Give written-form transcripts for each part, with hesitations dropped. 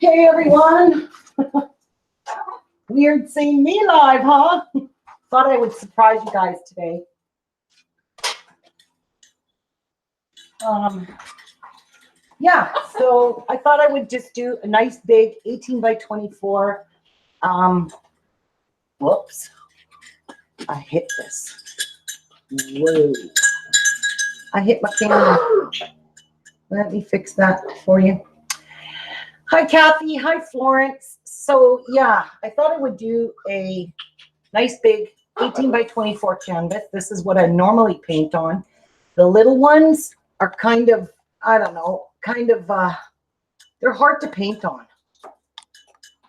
Hey everyone. Weird seeing me live, huh? Thought I would surprise you guys today. Yeah, so I thought I would just do a nice big 18 by 24. Whoops. I hit this. Whoa. I hit my camera. Let me fix that for you. Hi, Kathy. Hi, Florence. So, yeah, I thought I would do a nice big 18 by 24 canvas. This is what I normally paint on. The little ones are kind of, I don't know, they're hard to paint on.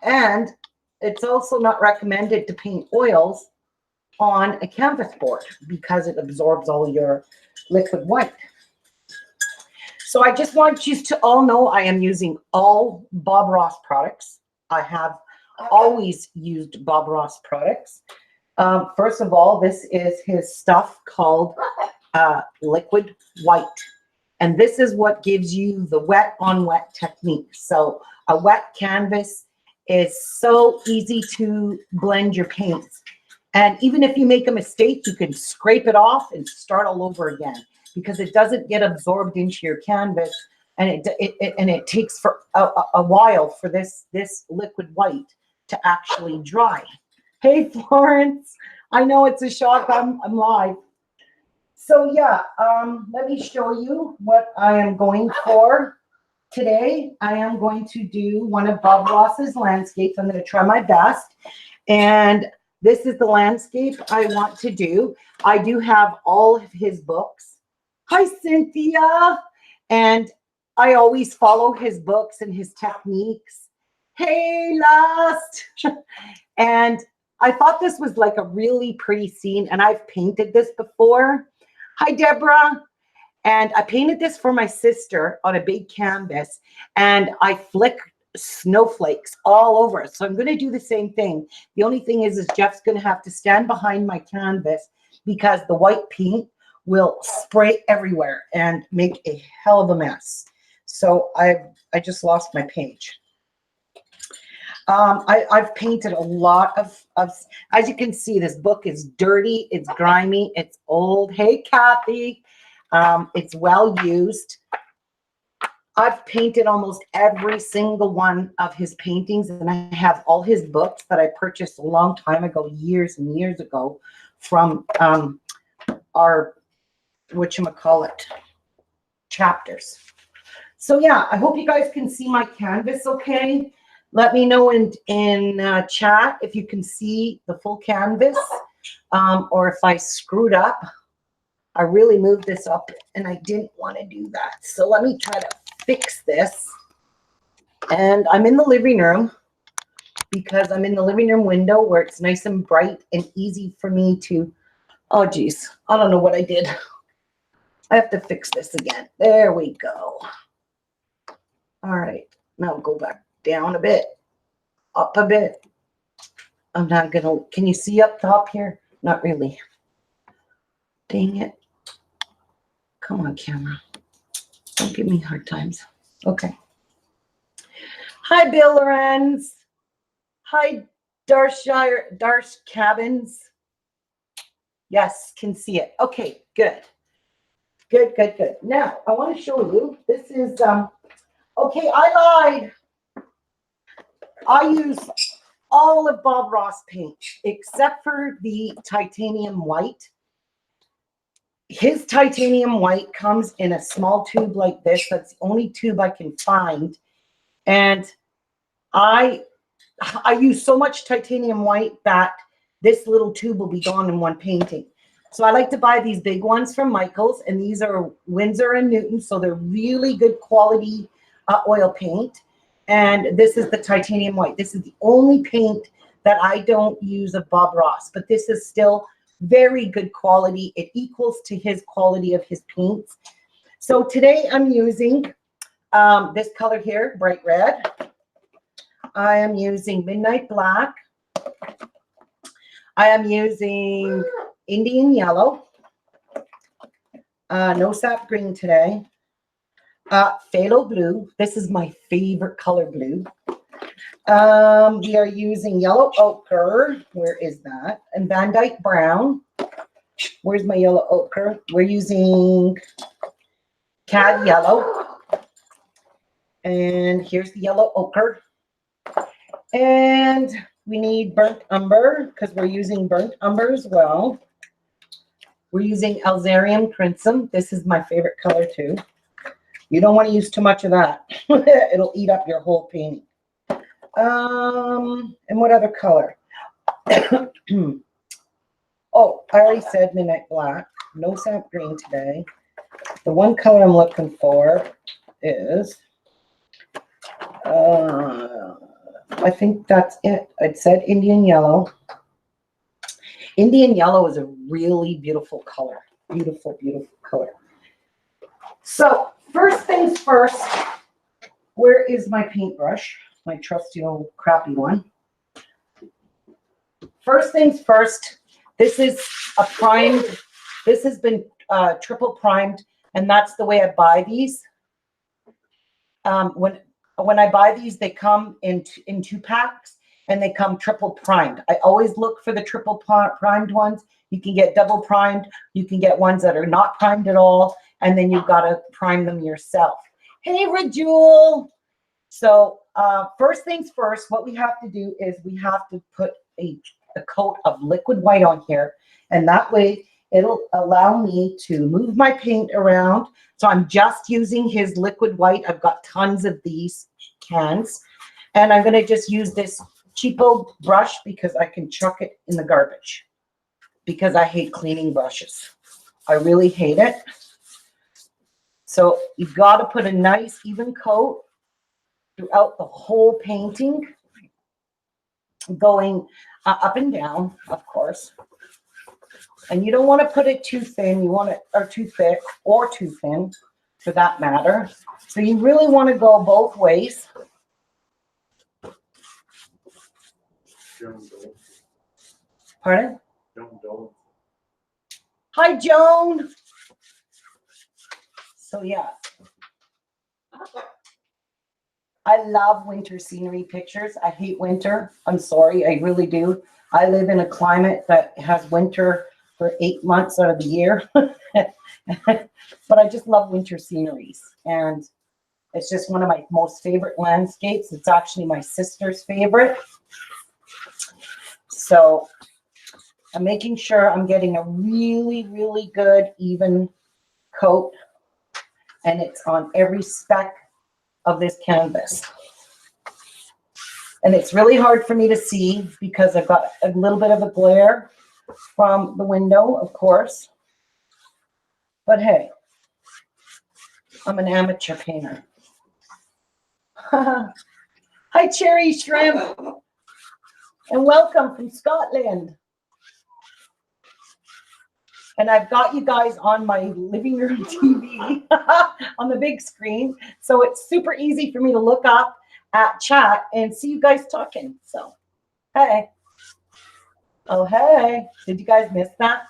And it's also not recommended to paint oils on a canvas board because it absorbs all your liquid white. So I just want you to all know I am using all Bob Ross products. I have always used Bob Ross products. First of all, this is his stuff called liquid white. And this is what gives you the wet on wet technique. So a wet canvas is so easy to blend your paints. And even if you make a mistake, you can scrape it off and start all over again because it doesn't get absorbed into your canvas. And it takes for a while for this liquid white to actually dry. Hey, Florence. I know it's a shock. I'm live. So yeah, let me show you what I am going for today. I am going to do one of Bob Ross's landscapes. I'm going to try my best. And this is the landscape I want to do. I do have all of his books. Hi, Cynthia. And I always follow his books and his techniques. Hey, Lust. And I thought this was like a really pretty scene. And I've painted this before. Hi, Deborah. And I painted this for my sister on a big canvas. And I flicked snowflakes all over it. So I'm going to do the same thing. The only thing is Jeff's going to have to stand behind my canvas because the white paint will spray everywhere and make a hell of a mess. So I just lost my page. I've painted a lot of, as you can see, this book is dirty, it's grimy, it's old. Hey, Kathy. It's well used. I've painted almost every single one of his paintings, and I have all his books that I purchased a long time ago, years and years ago, from our, whatchamacallit, chapters. So yeah, I hope you guys can see my canvas okay. Let me know in chat if you can see the full canvas or if I screwed up. I really moved this up and I didn't want to do that. So let me try to fix this. And I'm in the living room because I'm in the living room window where it's nice and bright and easy for me to, oh geez, I don't know what I did. I have to fix this again. There we go. All right, now go back down a bit, up a bit. I'm not gonna, can you see up top here? Not really. Dang it. Come on, camera. Don't give me hard times. Okay. Hi, Bill Lorenz. Hi, Darsh Cabins. Yes, can see it. Okay, good. Good, good, good. Now, I want to show you, this is, okay, I lied. I use all of Bob Ross paint, except for the titanium white. His titanium white comes in a small tube like this. That's the only tube I can find. And I use so much titanium white that this little tube will be gone in one painting. So I like to buy these big ones from Michael's, and these are Winsor and Newton, so they're really good quality oil paint. And this is the titanium white. This is the only paint that I don't use of Bob Ross, but this is still very good quality. It equals to his quality of his paints. So today I'm using this color here, bright red. I am using midnight black. I am using Indian yellow. No sap green today. Phthalo blue. This is my favorite color blue. We are using yellow ochre. Where is that? And Van Dyke brown. Where's my yellow ochre? We're using cad yellow. And here's the yellow ochre. And we need burnt umber because we're using burnt umber as well. We're using Alzarium crimson. This is my favorite color too. You don't want to use too much of that. It'll eat up your whole painting. And what other color? Oh, I already said midnight black. No sap green today. The one color I'm looking for is, I think that's it. I'd said Indian yellow. Indian yellow is a really beautiful color. Beautiful, beautiful color. So first things first, where is my paintbrush? My trusty old crappy one. First things first, this is a primed, this has been triple primed, and that's the way I buy these. When I buy these, they come in 2 packs, and they come triple primed. I always look for the triple primed ones. You can get double primed. You can get ones that are not primed at all, and then you've got to prime them yourself. Hey, Rajul. So first things first, what we have to do is we have to put a coat of liquid white on here, and that way it'll allow me to move my paint around. So I'm just using his liquid white. I've got tons of these cans, and I'm going to just use this cheapo brush because I can chuck it in the garbage because I hate cleaning brushes. I really hate it. So you've got to put a nice even coat throughout the whole painting, going up and down, of course. And you don't want to put it too thin. You want it, or too thick, or too thin, for that matter. So you really want to go both ways. Pardon? Hi, Joan. So yeah. I love winter scenery pictures. I hate winter. I'm sorry, I really do. I live in a climate that has winter for 8 months out of the year. But I just love winter sceneries. And it's just one of my most favorite landscapes. It's actually my sister's favorite. So I'm making sure I'm getting a really, really good even coat. And it's on every speck of this canvas. And it's really hard for me to see because I've got a little bit of a glare from the window, of course. But hey, I'm an amateur painter. Hi, Cherry Shrimp. And welcome from Scotland. And I've got you guys on my living room TV on the big screen. So it's super easy for me to look up at chat and see you guys talking. So, hey. Oh, hey. Did you guys miss that?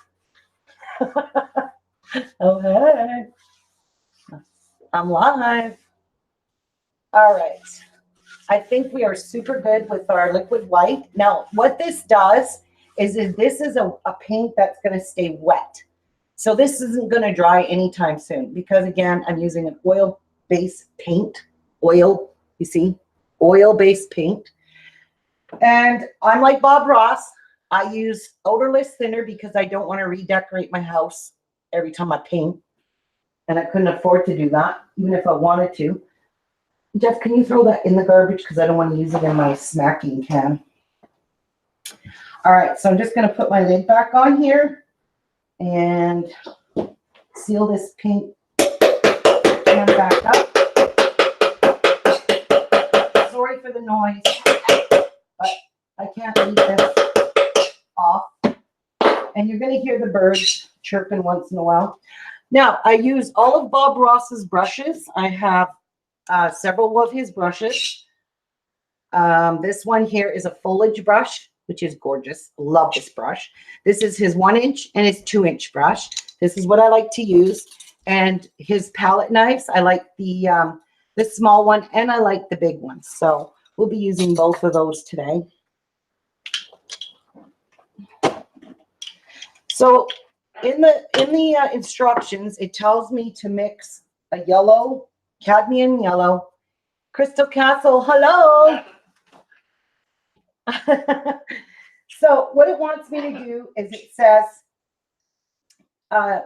Oh, hey. I'm live. All right. I think we are super good with our liquid white. Now, what this does is this is a paint that's going to stay wet. So this isn't going to dry anytime soon because, again, I'm using an oil-based paint. Oil, you see? Oil-based paint. And I'm like Bob Ross. I use odorless thinner because I don't want to redecorate my house every time I paint. And I couldn't afford to do that, even if I wanted to. Jeff, can you throw that in the garbage? Because I don't want to use it in my smacking can. All right, so I'm just going to put my lid back on here and seal this paint can back up. Sorry for the noise, but I can't leave this off. And you're going to hear the birds chirping once in a while. Now, I use all of Bob Ross's brushes. I have several of his brushes. This one here is a foliage brush, which is gorgeous. Love this brush. This is his 1-inch and his 2-inch brush. This is what I like to use. And his palette knives, I like the small one and I like the big one. So We'll be using both of those today. So in the instructions, it tells me to mix a yellow, cadmium yellow, Crystal Castle, hello. So what it wants me to do is it says on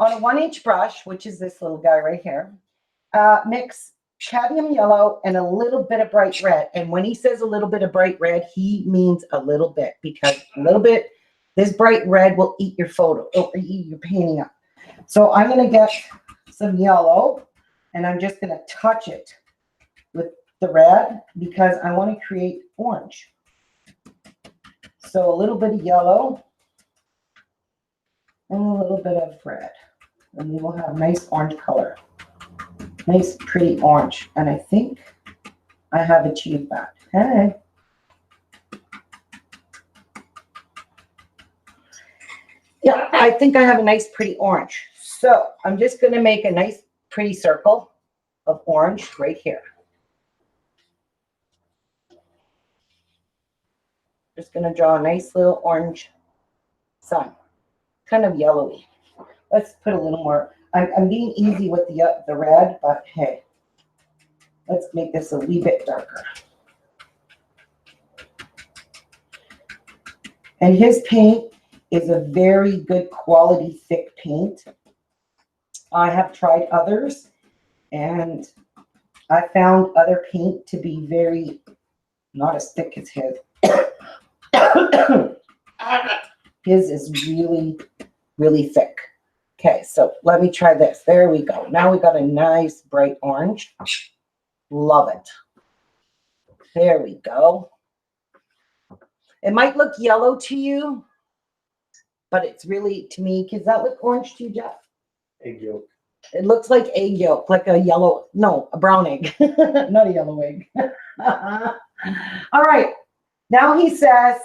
a 1-inch brush, which is this little guy right here, mix cadmium yellow and a little bit of bright red. And when he says a little bit of bright red, he means a little bit, because a little bit, this bright red will eat your photo, or eat your painting up. So I'm going to get some yellow and I'm just going to touch it with the red because I want to create orange. So a little bit of yellow and a little bit of red, and we will have nice orange color. Nice, pretty orange. And I think I have achieved that. Hey. Yeah, I think I have a nice, pretty orange. So I'm just going to make a nice, pretty circle of orange right here. Just going to draw a nice little orange sun. Kind of yellowy. Let's put a little more. I'm being easy with the red, but hey, let's make this a wee bit darker. And his paint is a very good quality, thick paint. I have tried others, and I found other paint to be very, not as thick as his. His is really, really thick. Okay, so let me try this. There we go. Now we got a nice bright orange. Love it. There we go. It might look yellow to you, but it's really, to me, does that look orange to you, Jeff? Egg yolk. It looks like egg yolk, like a yellow, no, a brown egg, not a yellow egg. All right, now he says,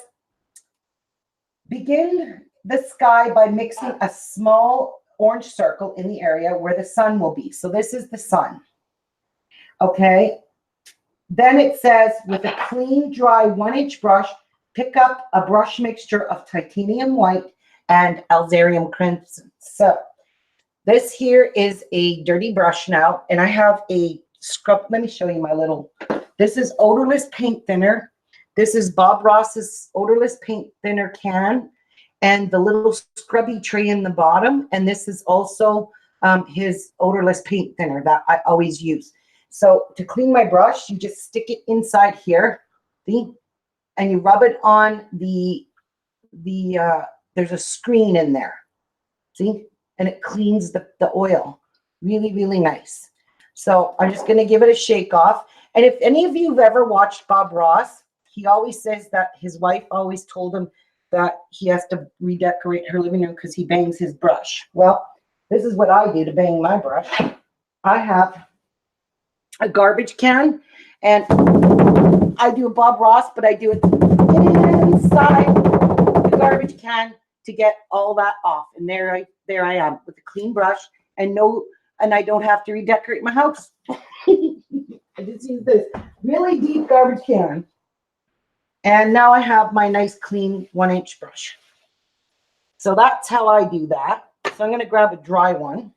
begin the sky by mixing a small orange circle in the area where the sun will be. So this is the sun. Okay. Then it says, with a clean, dry 1-inch brush, pick up a brush mixture of titanium white and alizarin crimson. So this here is a dirty brush now, and I have a scrub. Let me show you my little, this is odorless paint thinner. This is Bob Ross's odorless paint thinner can, and the little scrubby tray in the bottom. And this is also his odorless paint thinner that I always use. So to clean my brush, you just stick it inside here, see? And you rub it on there's a screen in there, see? And it cleans the oil. Really, really nice. So I'm just gonna give it a shake off. And if any of you have ever watched Bob Ross, he always says that his wife always told him that he has to redecorate her living room because he bangs his brush. Well, this is what I do to bang my brush. I have a garbage can, and I do a Bob Ross, but I do it inside the garbage can to get all that off. And there I am with a clean brush, and I don't have to redecorate my house. I just use this really deep garbage can. And now I have my nice clean 1-inch brush. So that's how I do that. So I'm going to grab a dry one.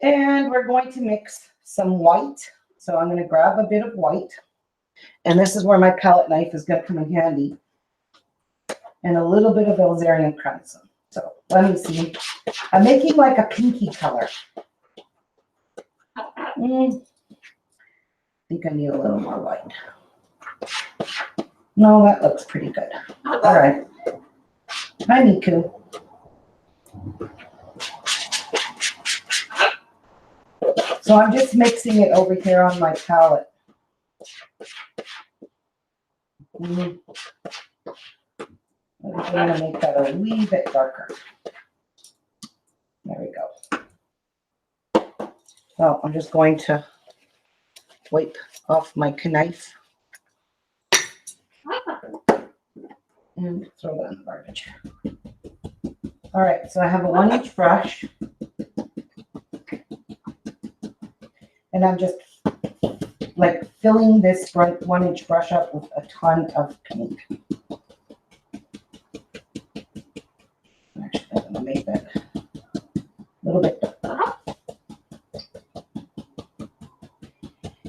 And we're going to mix some white. So I'm going to grab a bit of white. And this is where my palette knife is going to come in handy. And a little bit of alizarin crimson. So let me see. I'm making like a pinky color. I think I need a little more white. No, that looks pretty good. All right. Hi, Miku. So I'm just mixing it over here on my palette. I'm going to make that a wee bit darker. There we go. So I'm just going to wipe off my knife and throw that in the garbage. All right, so I have a 1-inch brush, and I'm just like filling this front 1-inch brush up with a ton of paint. Actually, I'm gonna make that a little bit darker.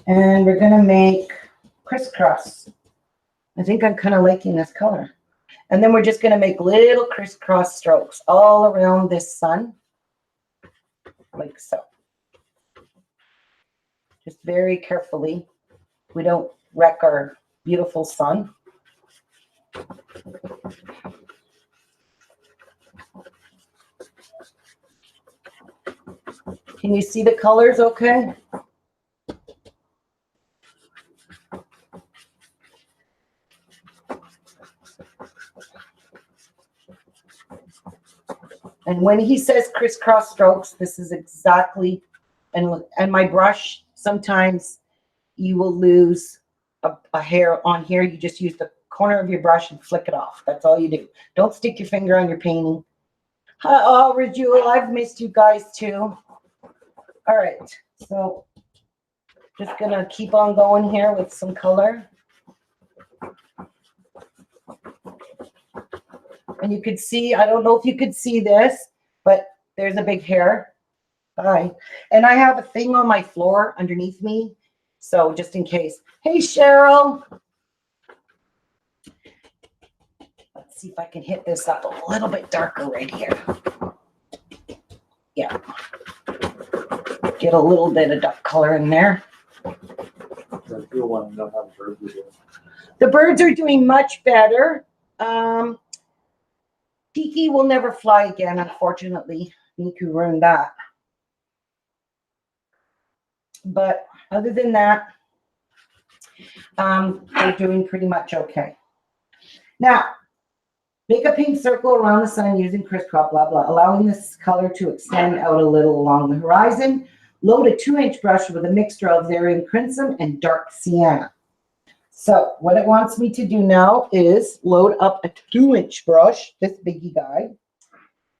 And we're gonna make crisscross. I think I'm kind of liking this color. And then we're just gonna make little crisscross strokes all around this sun, like so. Just very carefully. We don't wreck our beautiful sun. Can you see the colors okay? And when he says crisscross strokes, this is exactly, and my brush, sometimes you will lose a hair on here. You just use the corner of your brush and flick it off. That's all you do. Don't stick your finger on your painting. Oh, Rajul, I've missed you guys too. All right, so just gonna keep on going here with some color. And you could see, I don't know if you could see this, but there's a big hair. Hi. And I have a thing on my floor underneath me. So just in case. Hey, Cheryl. Let's see if I can hit this up a little bit darker right here. Yeah. Get a little bit of dark color in there. The birds are doing much better. Tiki will never fly again, unfortunately. Niku ruined that. But other than that, they're doing pretty much okay. Now, make a pink circle around the sun using crisscross, blah, blah, allowing this color to extend out a little along the horizon. Load a 2-inch brush with a mixture of Xerium Crimson and dark sienna. So what it wants me to do now is load up a 2-inch brush, this biggie guy.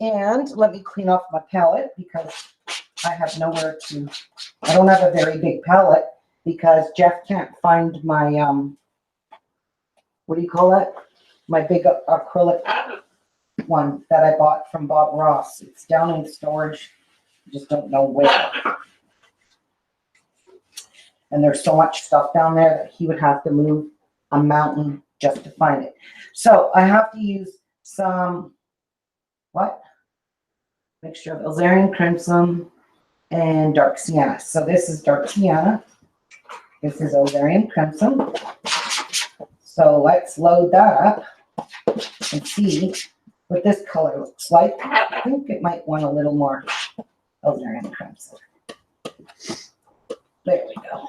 And let me clean off my palette because I have nowhere to, I don't have a very big palette because Jeff can't find my, what do you call it? My big acrylic one that I bought from Bob Ross. It's down in storage. I just don't know where. And there's so much stuff down there that he would have to move a mountain just to find it. So I have to use some, what? Mixture of Xerium Crimson and dark sienna. So this is dark sienna. This is Xerium Crimson. So let's load that up and see what this color looks like. I think it might want a little more Xerium Crimson. There we go.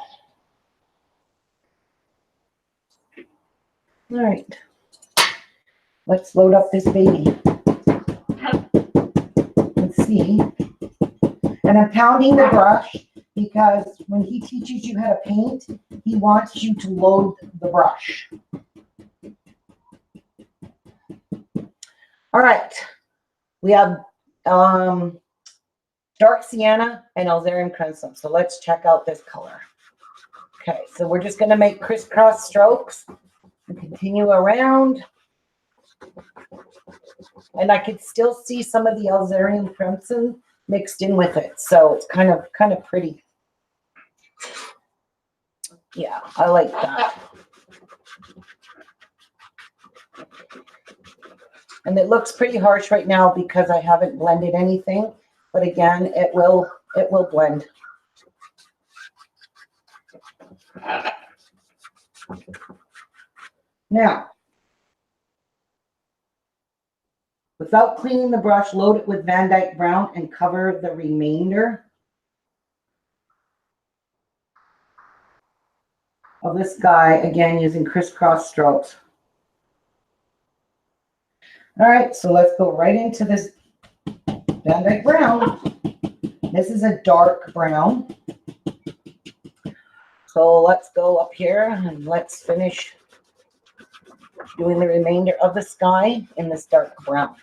All right. Let's load up this baby. Let's see. And I'm pounding the brush because when he teaches you how to paint, he wants you to load the brush. All right. We have dark sienna and Xerium Crimson. So let's check out this color. Okay, so we're just going to make crisscross strokes and continue around. And I could still see some of the Xerium Crimson mixed in with it. So it's kind of pretty. Yeah, I like that. And it looks pretty harsh right now because I haven't blended anything. But again, it will blend. Now, without cleaning the brush, load it with Van Dyke Brown and cover the remainder of this guy, again, using crisscross strokes. All right, so let's go right into this Van Dyke Brown. This is a dark brown. So let's go up here and let's finish doing the remainder of the sky in this dark brown.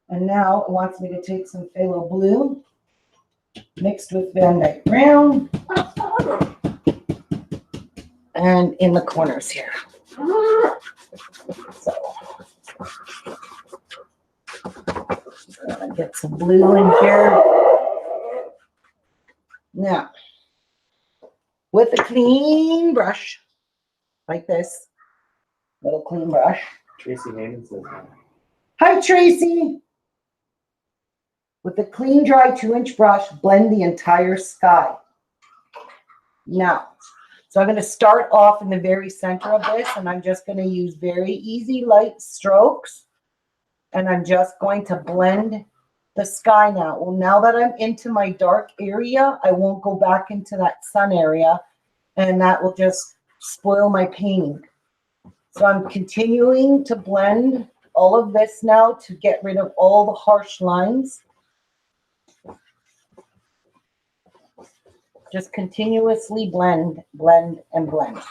And now it wants me to take some phthalo blue mixed with Van Dyke brown and in the corners here. So get some blue in here. Now, with a clean brush, like this, little clean brush. Tracy Hayden says that. Hi, Tracy. With a clean, dry 2-inch brush, blend the entire sky. Now, so I'm going to start off in the very center of this, and I'm just going to use very easy, light strokes, and I'm just going to blend the sky now. Well, now that I'm into my dark area, I won't go back into that sun area, and that will just spoil my painting. So I'm continuing to blend all of this now to get rid of all the harsh lines. Just continuously blend, blend, and blend.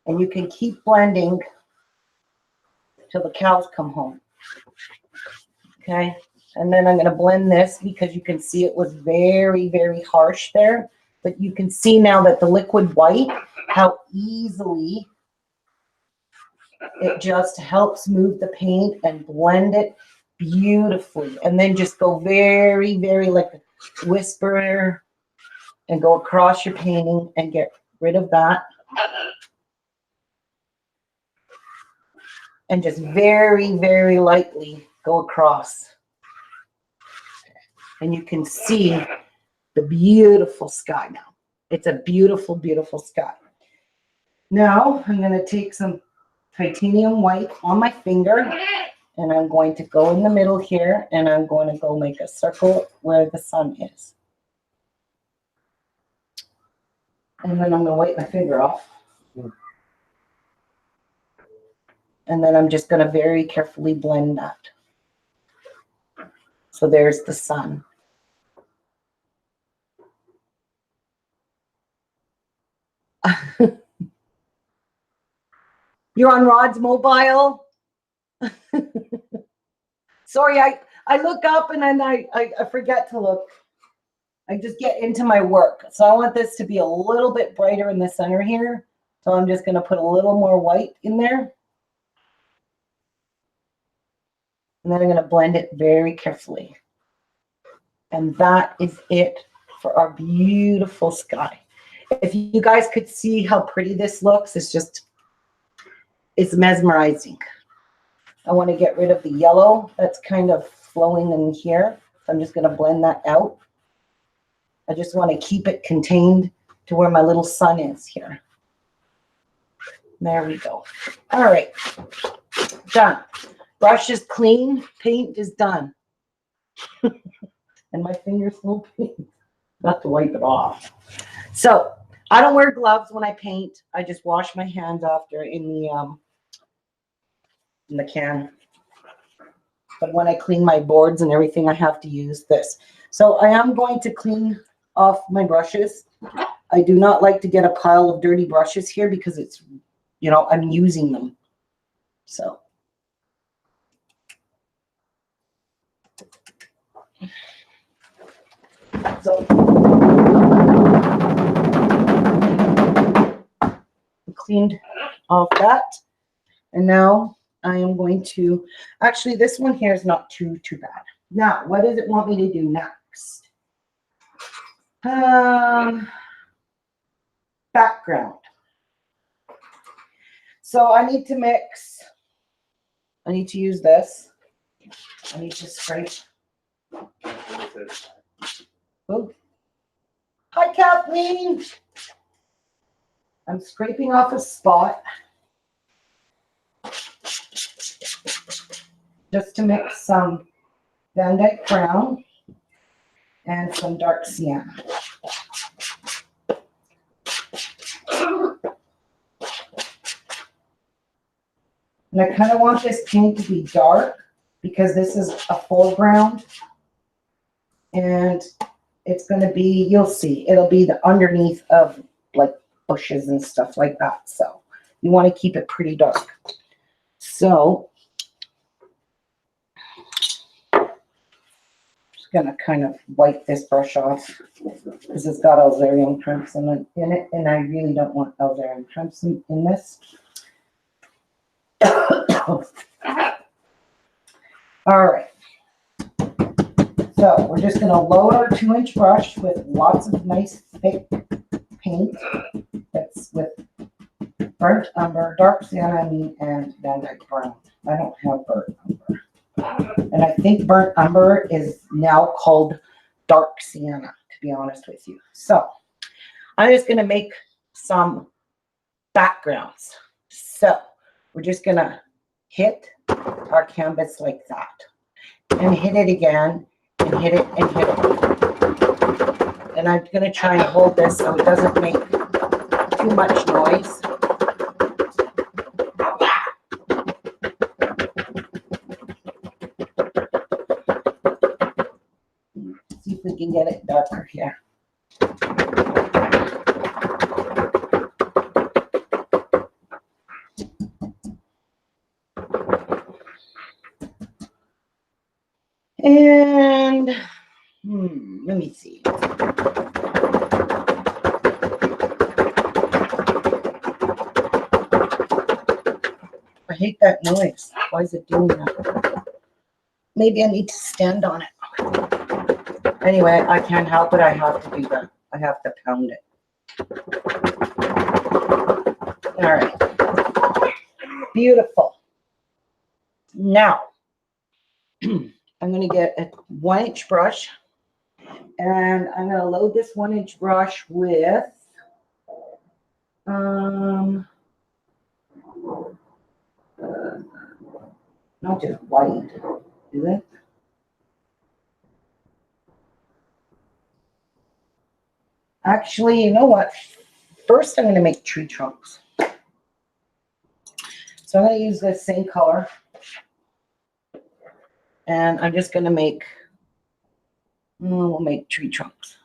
And you can keep blending till the cows come home. Okay, and then I'm going to blend this because you can see it was very, very harsh there. But you can see now that the liquid white, how easily it just helps move the paint and blend it beautifully. And then just go very, very like a whisperer and go across your painting and get rid of that. And just very, very lightly go across. And you can see the beautiful sky now. It's a beautiful, beautiful sky. Now I'm going to take some titanium white on my finger, and I'm going to go in the middle here, and I'm going to go make a circle where the sun is. And then I'm going to wipe my finger off. And then I'm just going to very carefully blend that. So there's the sun. You're on Rod's mobile? Sorry, I look up and then I forget to look. I just get into my work. So I want this to be a little bit brighter in the center here. So I'm just going to put a little more white in there. And then I'm going to blend it very carefully. And that is it for our beautiful sky. If you guys could see how pretty this looks, it's mesmerizing. I want to get rid of the yellow that's kind of flowing in here. So I'm just going to blend that out. I just want to keep it contained to where my little sun is here. There we go. All right. Done. Brush is clean. Paint is done. And my finger's full of paint. Got to wipe it off. So I don't wear gloves when I paint. I just wash my hands after in the can. But when I clean my boards and everything, I have to use this. So I am going to clean off my brushes. I do not like to get a pile of dirty brushes here because it's, you know, I'm using them. So. Cleaned off that. And now I am going to, actually this one here is not too bad. Now, what does it want me to do next? Background. So I need to mix, I need to use this. I need to scrape. Oh. Hi, Kathleen. I'm scraping off a spot just to mix some Van Dyke brown and some dark sienna. And I kind of want this paint to be dark because this is a foreground. And it's going to be, you'll see, it'll be the underneath of like bushes and stuff like that. So you want to keep it pretty dark. So gonna kind of wipe this brush off because it's got Alzarian crimson in it, and I really don't want Alzarian crimson in this. All right. So we're just gonna load our 2-inch brush with lots of nice thick paint that's with burnt umber, dark sienna, and Van Dyke brown. I don't have burnt umber. And I think burnt umber is now called dark sienna, to be honest with you. So I'm just going to make some backgrounds. So we're just going to hit our canvas like that. And hit it again, and hit it, and hit it. And I'm going to try and hold this so it doesn't make too much noise. See if we can get it darker here. And let me see. I hate that noise. Why is it doing that? Maybe I need to stand on it. Anyway, I can't help it. I have to do that. I have to pound it. All right. Beautiful. Now, I'm going to get a 1-inch brush, and I'm going to load this 1-inch brush with not just white, is it? Actually, you know what? First, I'm going to make tree trunks. So I'm going to use this same color. And I'm just going to make, we'll make tree trunks.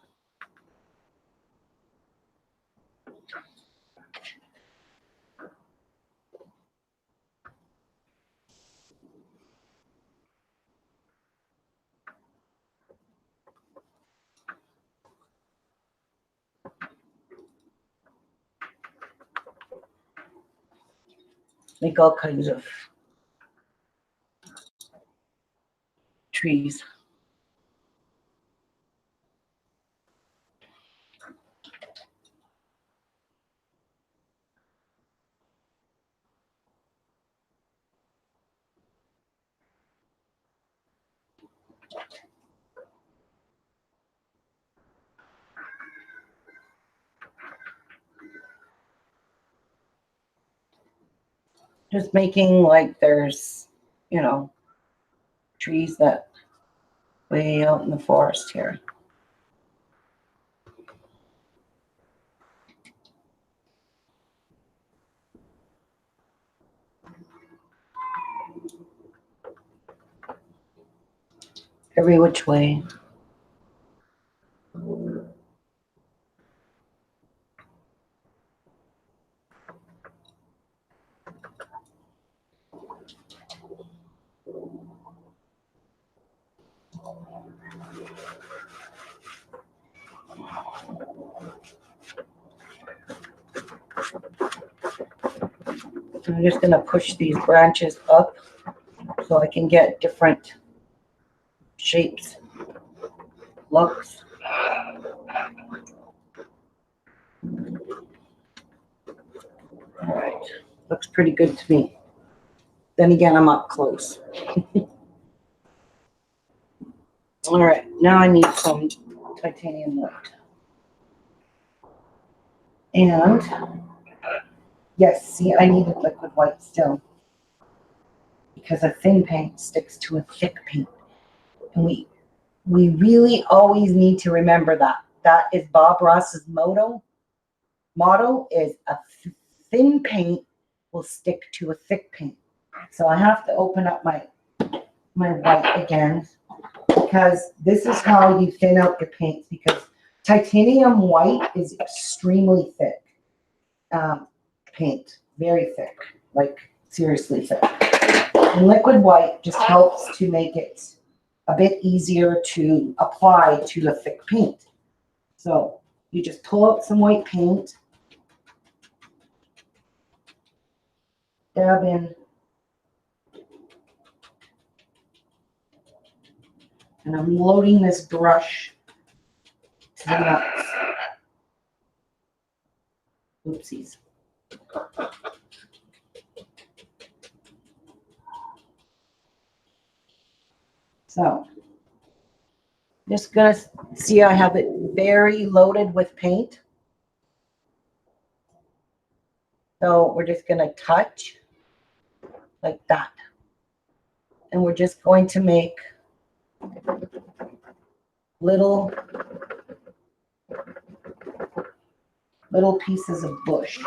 Make all kinds of trees. Just making like there's, you know, trees that way out in the forest here. Every which way. I'm just going to push these branches up so I can get different shapes, looks. All right, looks pretty good to me. Then again, I'm up close. All right, now I need some titanium wood. And yes, see, I needed liquid white still because a thin paint sticks to a thick paint. And we really always need to remember that. That is Bob Ross's motto. Motto is a thin paint will stick to a thick paint. So I have to open up my white again because this is how you thin out your paints, because titanium white is extremely thick paint, very thick, like seriously thick. And liquid white just helps to make it a bit easier to apply to a thick paint. So you just pull out some white paint, dab in, and I'm loading this brush to the max. Oopsies. So, just gonna see I have it very loaded with paint. So we're just gonna touch like that. And we're just going to make little pieces of bush.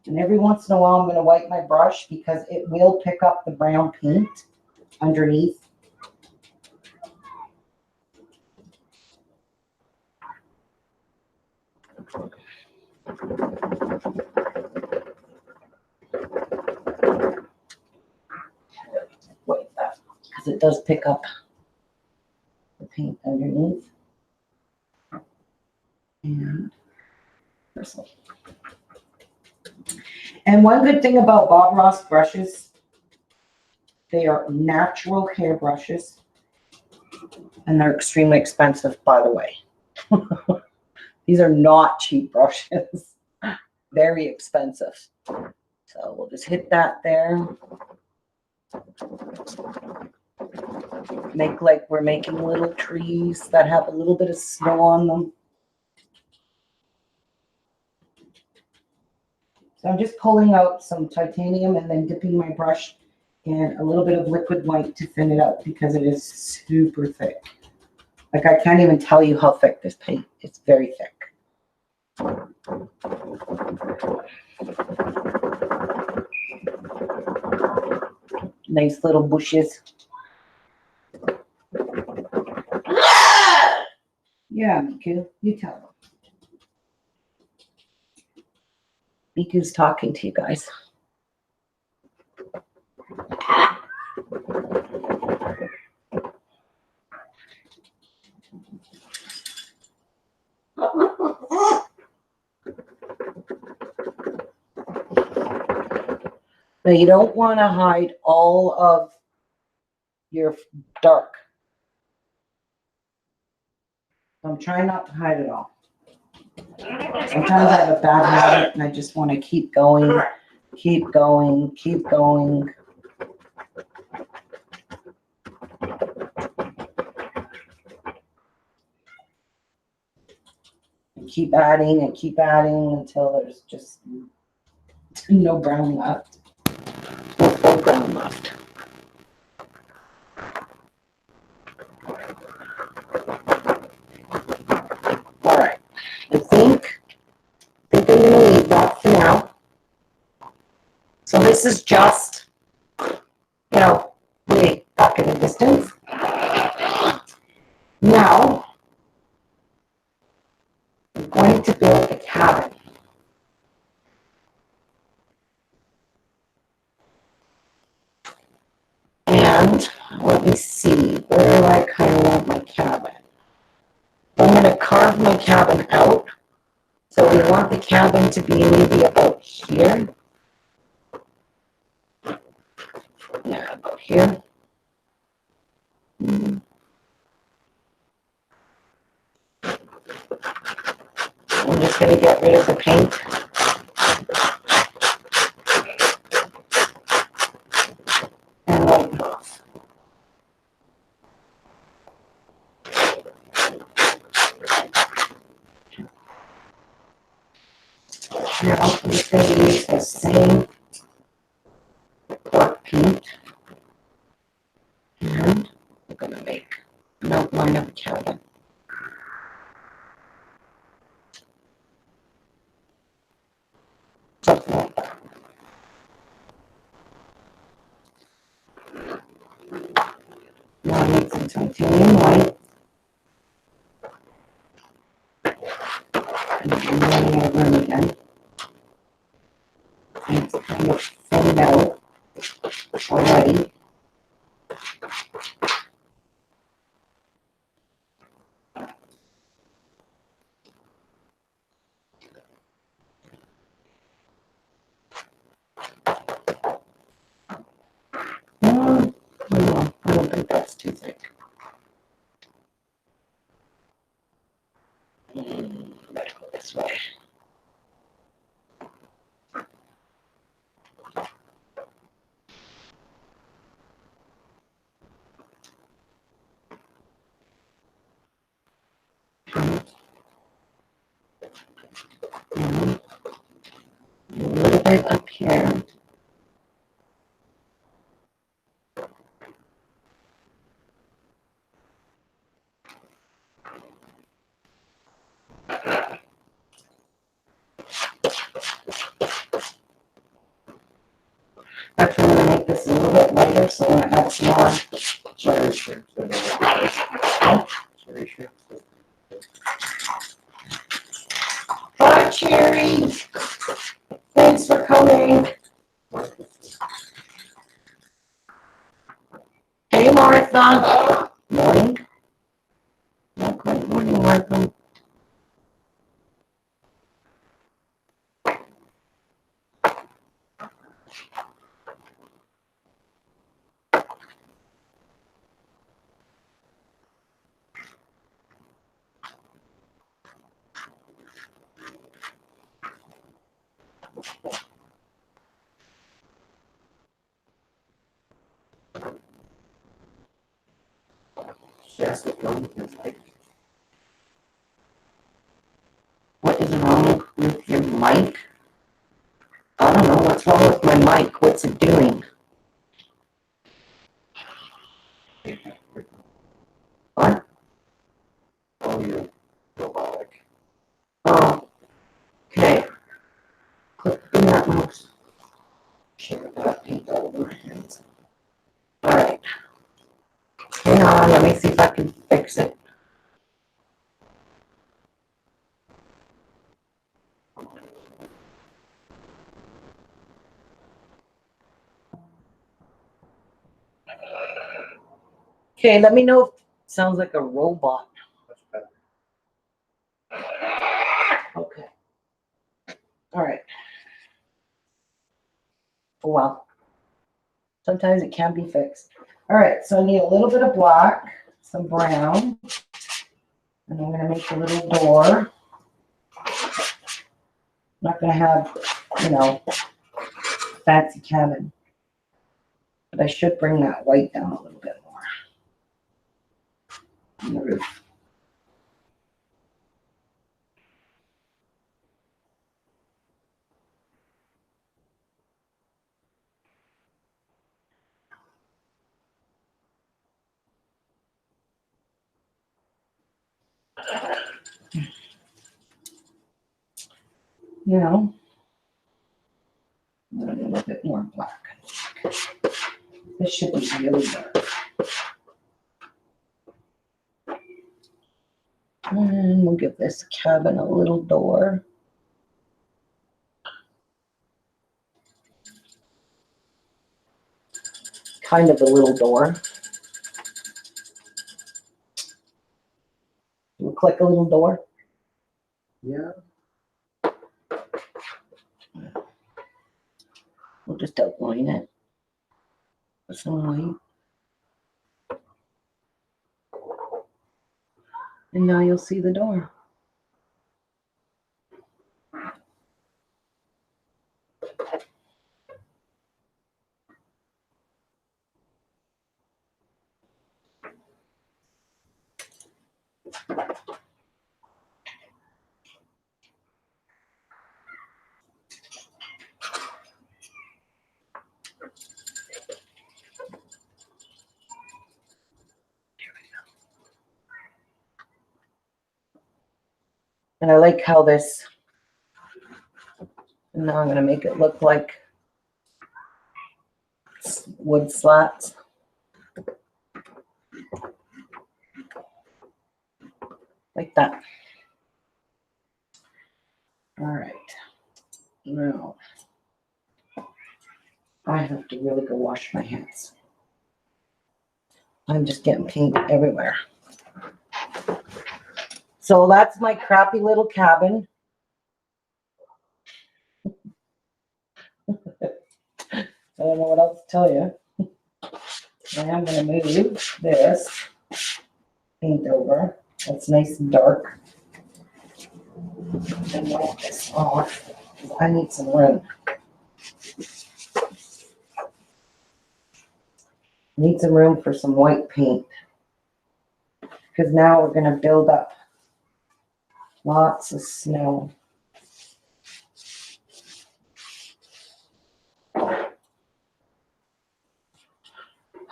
And every once in a while I'm gonna wipe my brush because it will pick up the brown paint underneath. Like that, because it does pick up the paint underneath. And one good thing about Bob Ross brushes, they are natural hair brushes, and they're extremely expensive, by the way. These are not cheap brushes, very expensive. So we'll just hit that there. Make like we're making little trees that have a little bit of snow on them. So I'm just pulling out some titanium and then dipping my brush in a little bit of liquid white to thin it out because it is super thick. Like I can't even tell you how thick this paint is. It's very thick. Nice little bushes. Yeah, Miku, you tell them. Miku's talking to you guys. Now you don't want to hide all of your dark. I'm trying not to hide it all. Sometimes I have a bad habit and I just want to keep going, keep going, keep going. Keep adding and keep adding until there's just no brown left. No foreground left. All right. I think I'm going to leave that for now. So this is just, way back in the distance. Now, I'm going to build a cabin. And let me see, where do I kind of want my cabin? I'm going to carve my cabin out. So we want the cabin to be maybe about here. Yeah, about here. I'm just going to get rid of the paint. And wipe it off. Now I'm just going to use the same dark paint. And we're going to make an outline of a cabin. Something like that. Now I need some titanium white. And I'm running over it again. And it's kind of thinned out already. too thick. Better go this way. And a little bit up here. Actually, I'm going to make this a little bit lighter so when it has more. Cherry shrimp. Cherry shrimp. Hi, Cherry. Thanks for coming. Hey, Martha. Morning. Not quite morning, Martha. Yes, the film is like What is wrong with your mic? I don't know. What's wrong with my mic? What's it doing? What? oh, you're robotic. Oh, okay. Click in that mouse. Shit, I got paint all over my hands. All right. Hang on. Let me see if I can fix it. Okay, let me know if it sounds like a robot. Much better. Okay. All right. Oh, well. Sometimes it can be fixed. All right, so I need a little bit of black, some brown, and I'm going to make a little door. I'm not going to have, you know, fancy cabin. But I should bring that white down a little bit more on the roof. You know, a little bit more black. This should be really dark. And we'll give this cabin a little door. Kind of a little door. We'll click a little door. Yeah. We'll just outline it with some white. And now you'll see the door. And I like how this, and now I'm going to make it look like wood slats. Like that. All right. Now, I have to really go wash my hands. I'm just getting paint everywhere. So that's my crappy little cabin. I don't know what else to tell you. I am going to move this paint over. It's nice and dark. And wipe this off. I need some room. Need some room for some white paint. Because now we're going to build up lots of snow.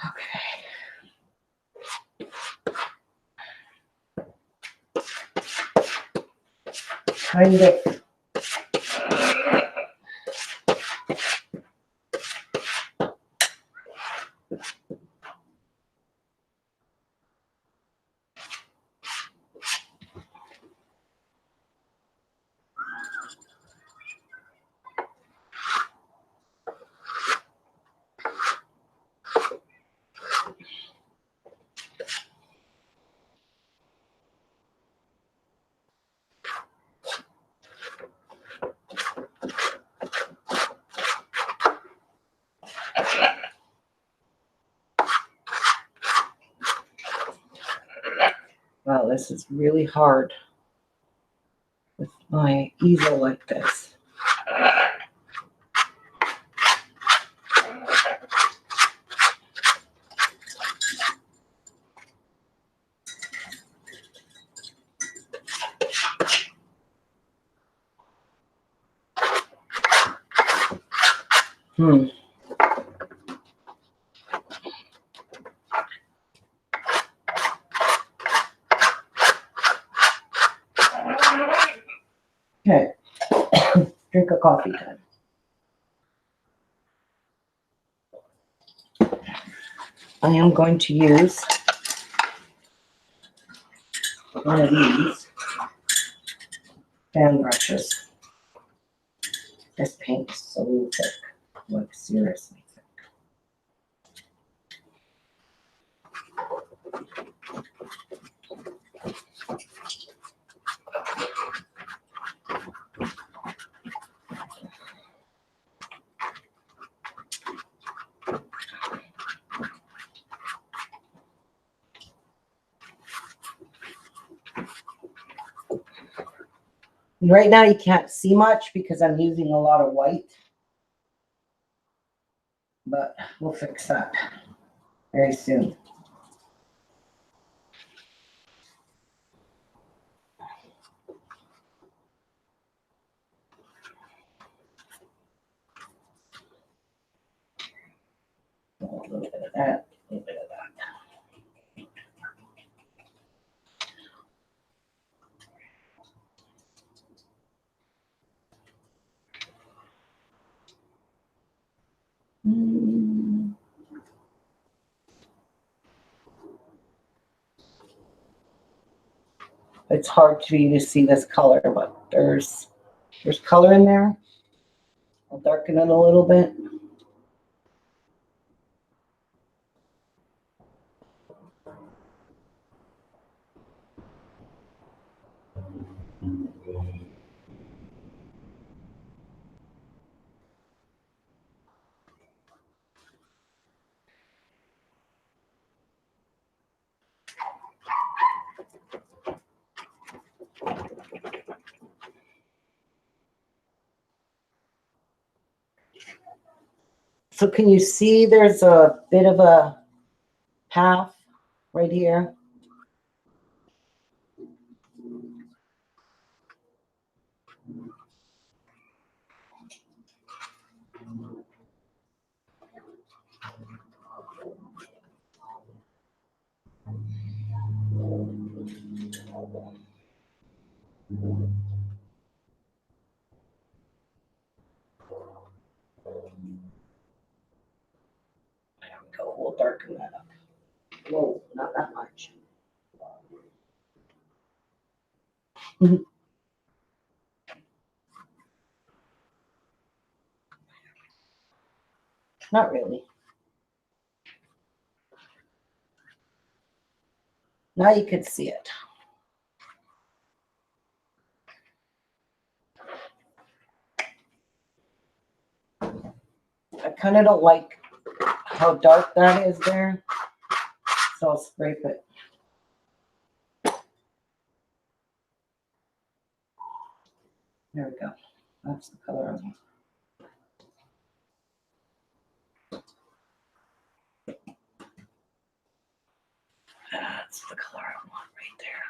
Okay. Kind of. Wow, this is really hard with my easel like this. Okay, drink of coffee time. I am going to use one of these fan brushes. This paint is so thick, like seriously thick. Right now you can't see much because I'm using a lot of white, but we'll fix that very soon. A little bit of that, a little bit of that. It's hard for you to see this color, but there's color in there. I'll darken it a little bit. So can you see there's a bit of a path right here? There we go. We'll darken that up. Whoa, not that much. Not really. Now you can see it. I kind of don't like how dark that is there. So I'll scrape it. There we go. That's the color I want. That's the color I want right there.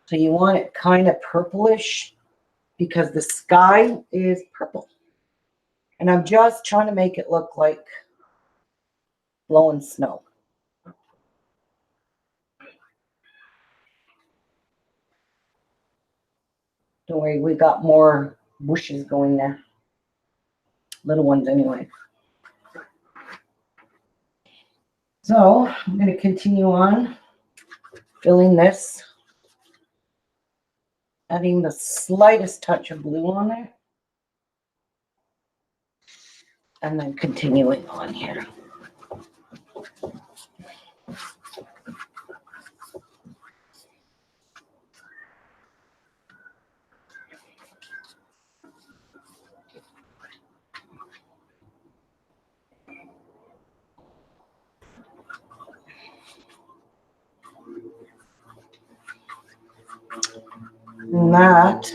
So you want it kind of purplish because the sky is purple. And I'm just trying to make it look like blowing snow. Don't worry, we got more bushes going there. Little ones anyway. So I'm going to continue on filling this, adding the slightest touch of blue on there, and then continuing on here. And that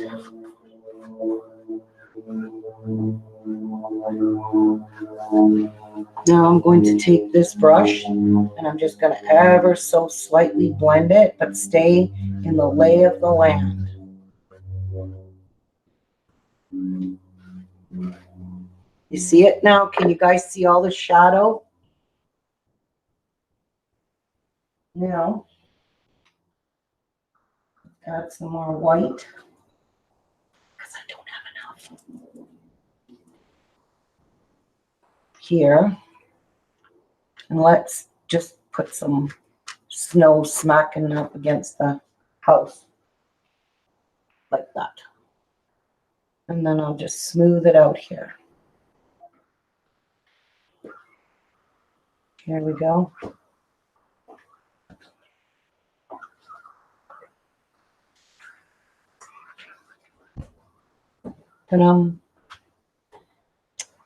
now I'm going to take this brush and I'm just going to ever so slightly blend it, but stay in the lay of the land. You see it now? Can you guys see all the shadow? Now, add some more white because I don't have enough here. And let's just put some snow smacking up against the house like that. And then I'll just smooth it out here. Here we go. And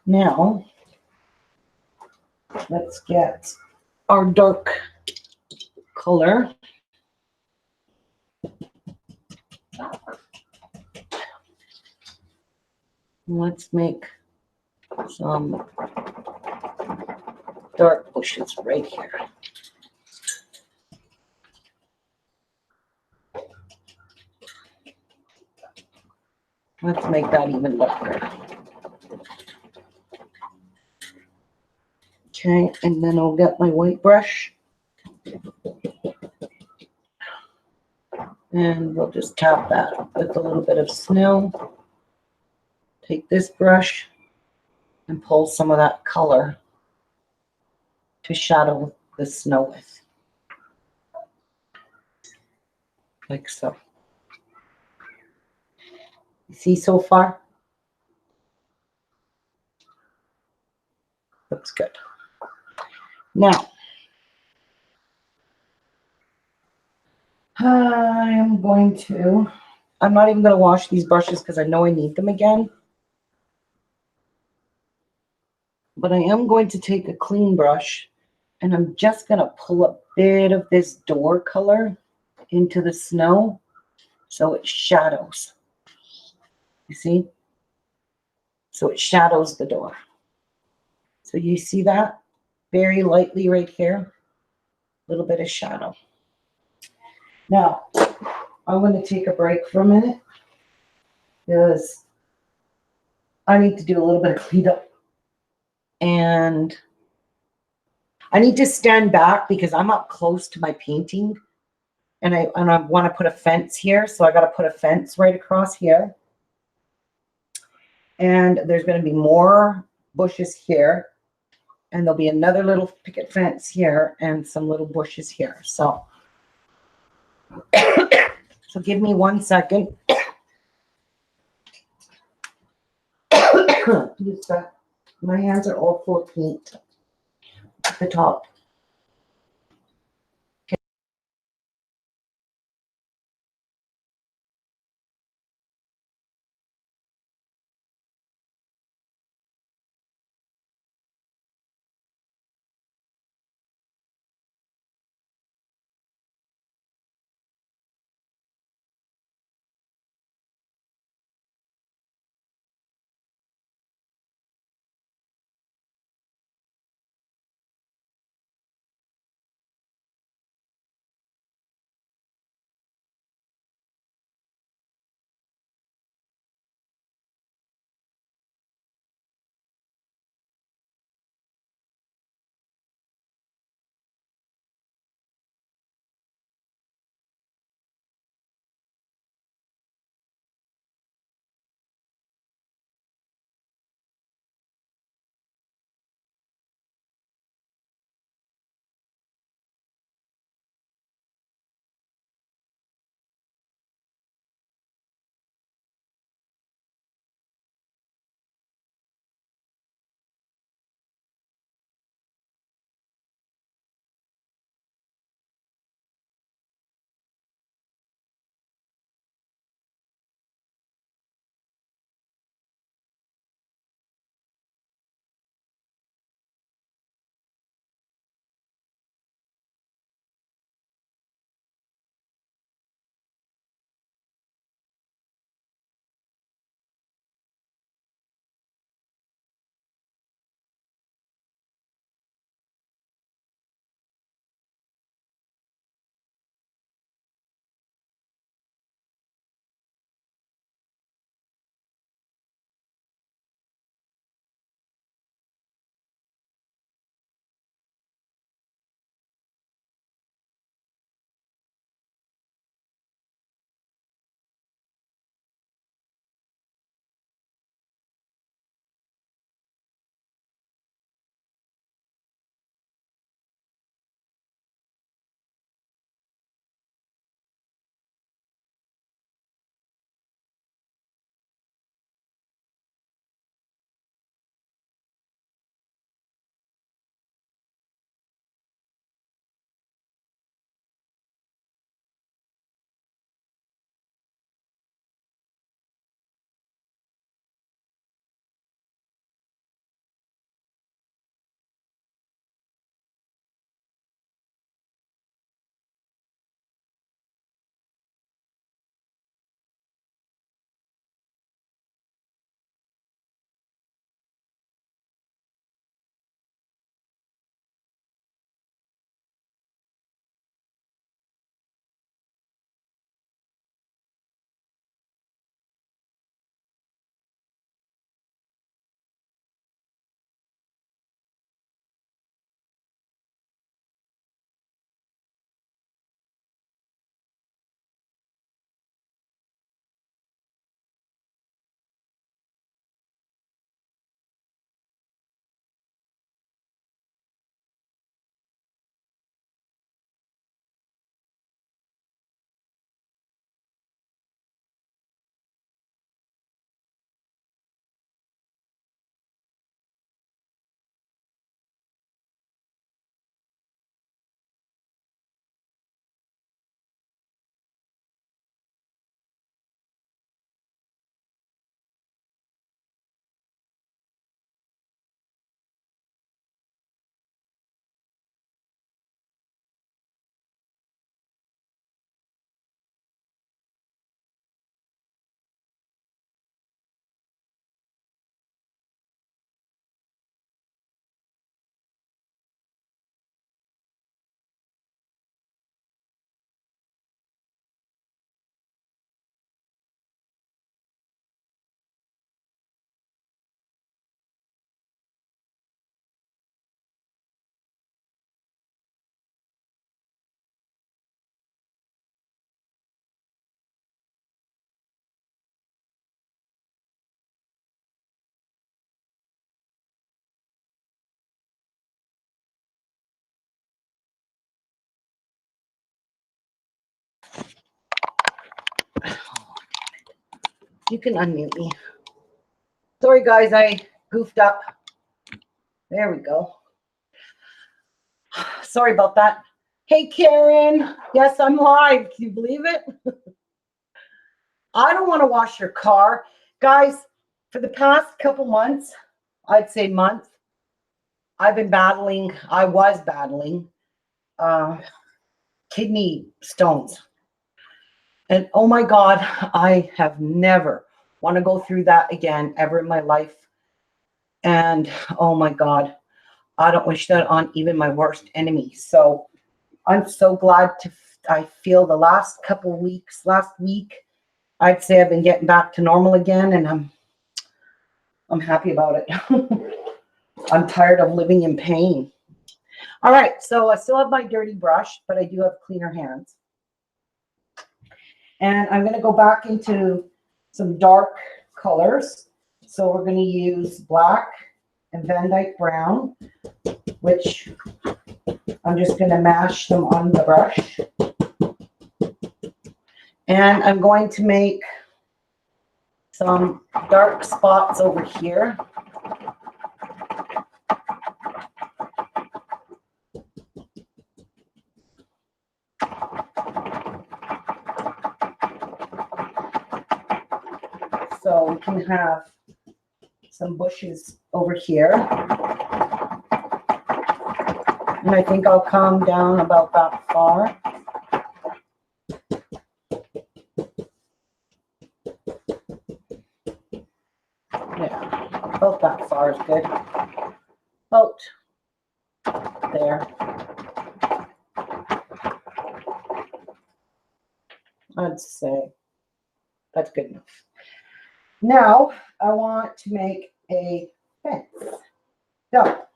now let's get our dark color. Let's make some dark bushes right here. Let's make that even darker. Okay, and then I'll get my white brush. And we'll just tap that with a little bit of snow. Take this brush and pull some of that color to shadow the snow with. Like so. You see so far? Looks good. Now, I'm not even going to wash these brushes because I know I need them again. But I am going to take a clean brush and I'm just going to pull a bit of this door color into the snow so it shadows. You see? So it shadows the door. So you see that? Very lightly right here. A little bit of shadow. Now, I'm going to take a break for a minute because I need to do a little bit of cleanup. And I need to stand back because I'm up close to my painting. And I want to put a fence here. So I got to put a fence right across here. And there's going to be more bushes here. And there'll be another little picket fence here and some little bushes here. So, so give me 1 second. My hands are all full of paint at the top. You can unmute me. Sorry, guys, I goofed up. There we go. Sorry about that. Hey, Karen. Yes, I'm live. Can you believe it? I don't want to wash your car. Guys, for the past couple months, I'd say month, I was battling kidney stones. And oh my God, I have never want to go through that again ever in my life. And oh my God, I don't wish that on even my worst enemy. So I'm so glad I feel the last week, I'd say I've been getting back to normal again, and I'm happy about it. I'm tired of living in pain. All right, so I still have my dirty brush, but I do have cleaner hands. And I'm going to go back into some dark colors. So we're going to use black and Van Dyke brown, which I'm just going to mash them on the brush. And I'm going to make some dark spots over here. So we can have some bushes over here. And I think I'll come down about that far. Yeah, about that far is good. About there. I'd say that's good enough. Now I want to make a fence. So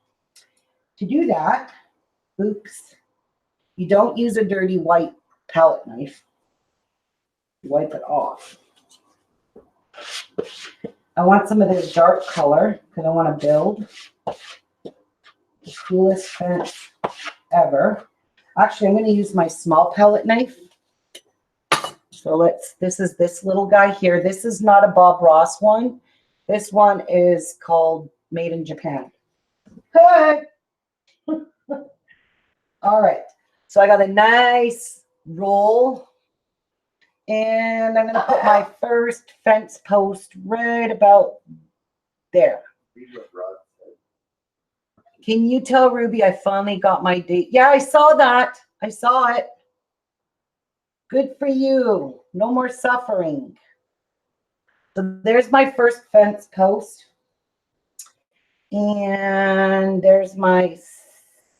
to do that, oops, you don't use a dirty white palette knife. You wipe it off. I want some of this dark color because I want to build the coolest fence ever. Actually, I'm going to use my small palette knife. So this is this little guy here. This is not a Bob Ross one. This one is called Made in Japan. Hey! All right. So I got a nice roll. And I'm going to put my first fence post right about there. Can you tell Ruby I finally got my date? Yeah, I saw that. I saw it. Good for you. No more suffering. So there's my first fence post. And there's my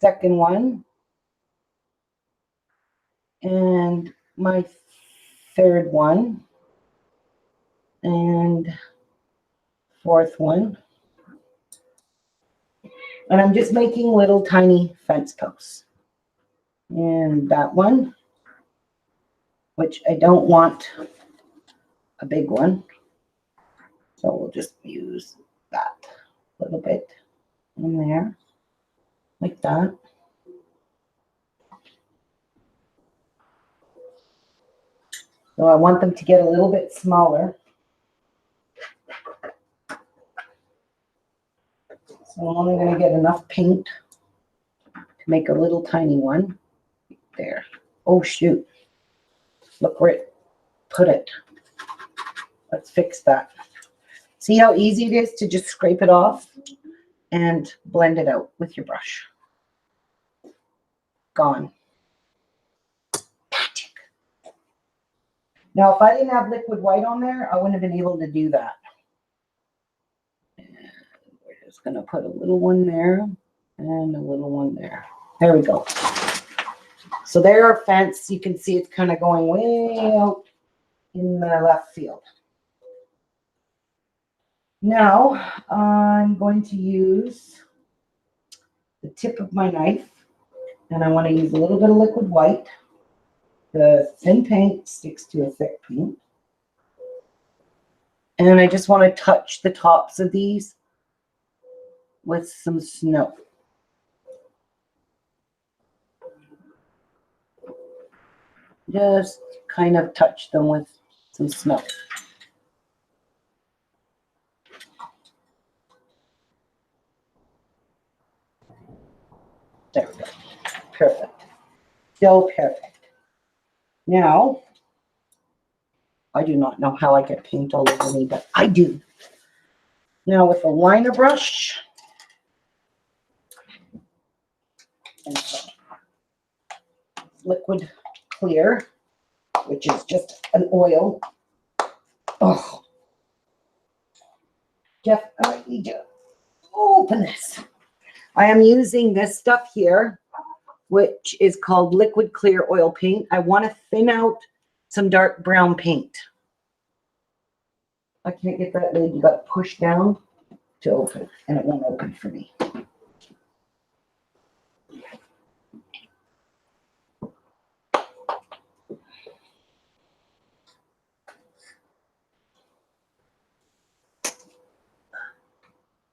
second one. And my third one. And fourth one. And I'm just making little tiny fence posts. And that one, which I don't want a big one. So we'll just use that a little bit in there, like that. So I want them to get a little bit smaller. So I'm only going to get enough paint to make a little tiny one. There. Oh, shoot. Look where it put it. Let's fix that. See how easy it is to just scrape it off and blend it out with your brush. Gone. Magic. Now, if I didn't have liquid white on there, I wouldn't have been able to do that. And we're just going to put a little one there and a little one there. There we go. So there our fence. You can see it's kind of going way out in the left field. Now I'm going to use the tip of my knife, and I want to use a little bit of liquid white. The thin paint sticks to a thick paint. And I just want to touch the tops of these with some snow. Just kind of touch them with some snow. There we go. Perfect. So perfect. Now, I do not know how I get paint all over me, but I do. Now with a liner brush and some liquid clear, which is just an oil. Oh, Jeff, I need to open this. I am using this stuff here, which is called liquid clear oil paint. I want to thin out some dark brown paint. I can't get that lid. You got to push down to open, and it won't open for me.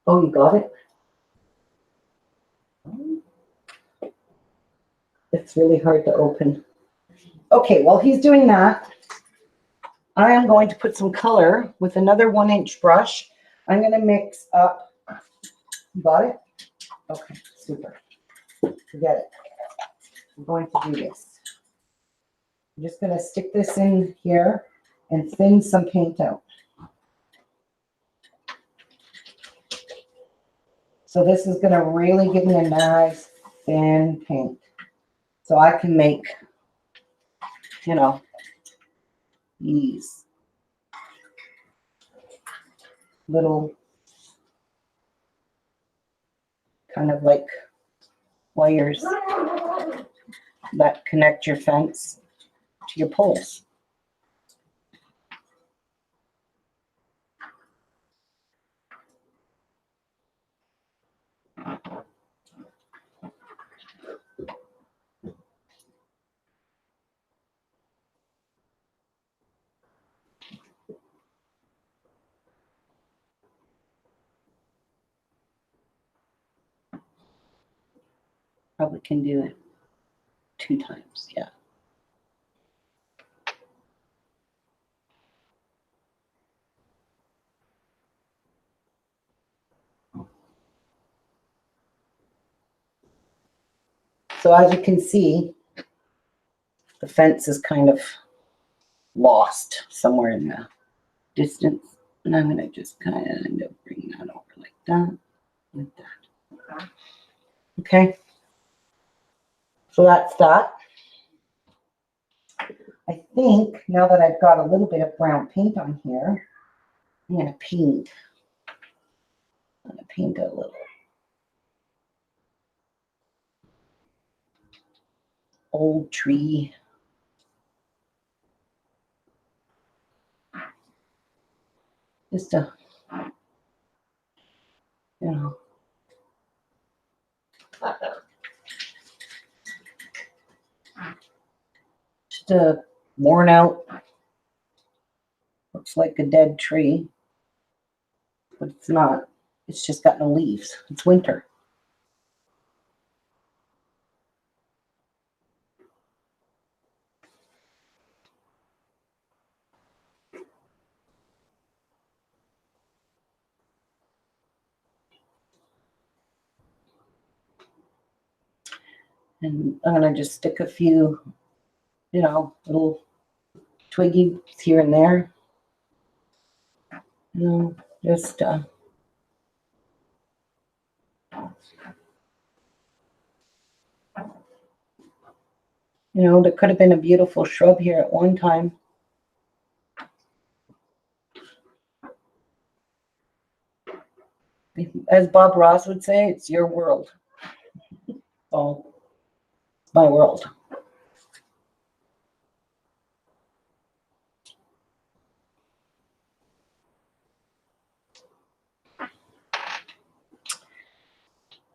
Oh, you got it? It's really hard to open. Okay, while he's doing that, I am going to put some color with another 1-inch brush. I'm going to mix up. You got it? Okay, super. Forget it. I'm going to do this. I'm just going to stick this in here and thin some paint out. So this is going to really give me a nice thin paint. So I can make, you know, these little kind of like wires that connect your fence to your poles. Probably can do it 2 times, yeah. So as you can see, the fence is kind of lost somewhere in the distance. And I'm going to just kind of bring that over like that, like that. Okay. So that's that. I think now that I've got a little bit of brown paint on here, I'm going to paint. I'm going to paint a little old tree. Just a, you know, just a worn out, looks like a dead tree, but it's not. It's just got no leaves. It's winter. And I'm going to just stick a few, you know, little twiggies here and there. You know, just you know, there could have been a beautiful shrub here at one time. As Bob Ross would say, it's your world. Oh, it's my world.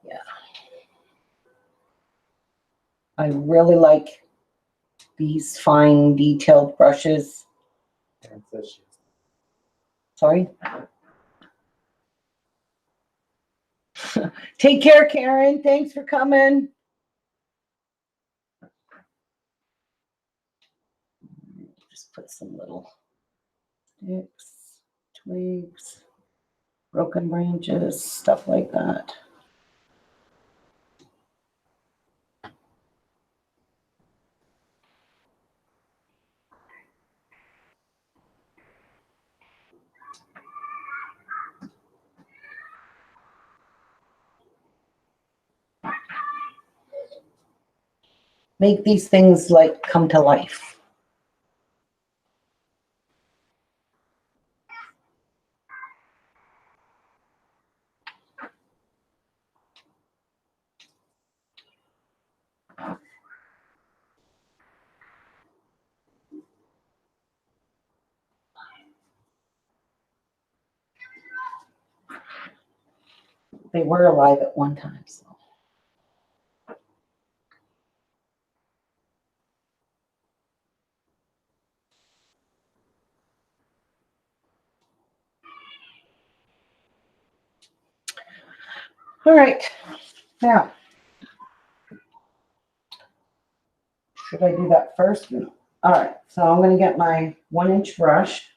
Yeah. I really like these fine detailed brushes. Transition. Sorry. Take care, Karen. Thanks for coming. Just put some little sticks, twigs, broken branches, stuff like that. make these things like come to life. They were alive at one time, so. All right, now, should I do that first? All right, so I'm going to get my 1-inch brush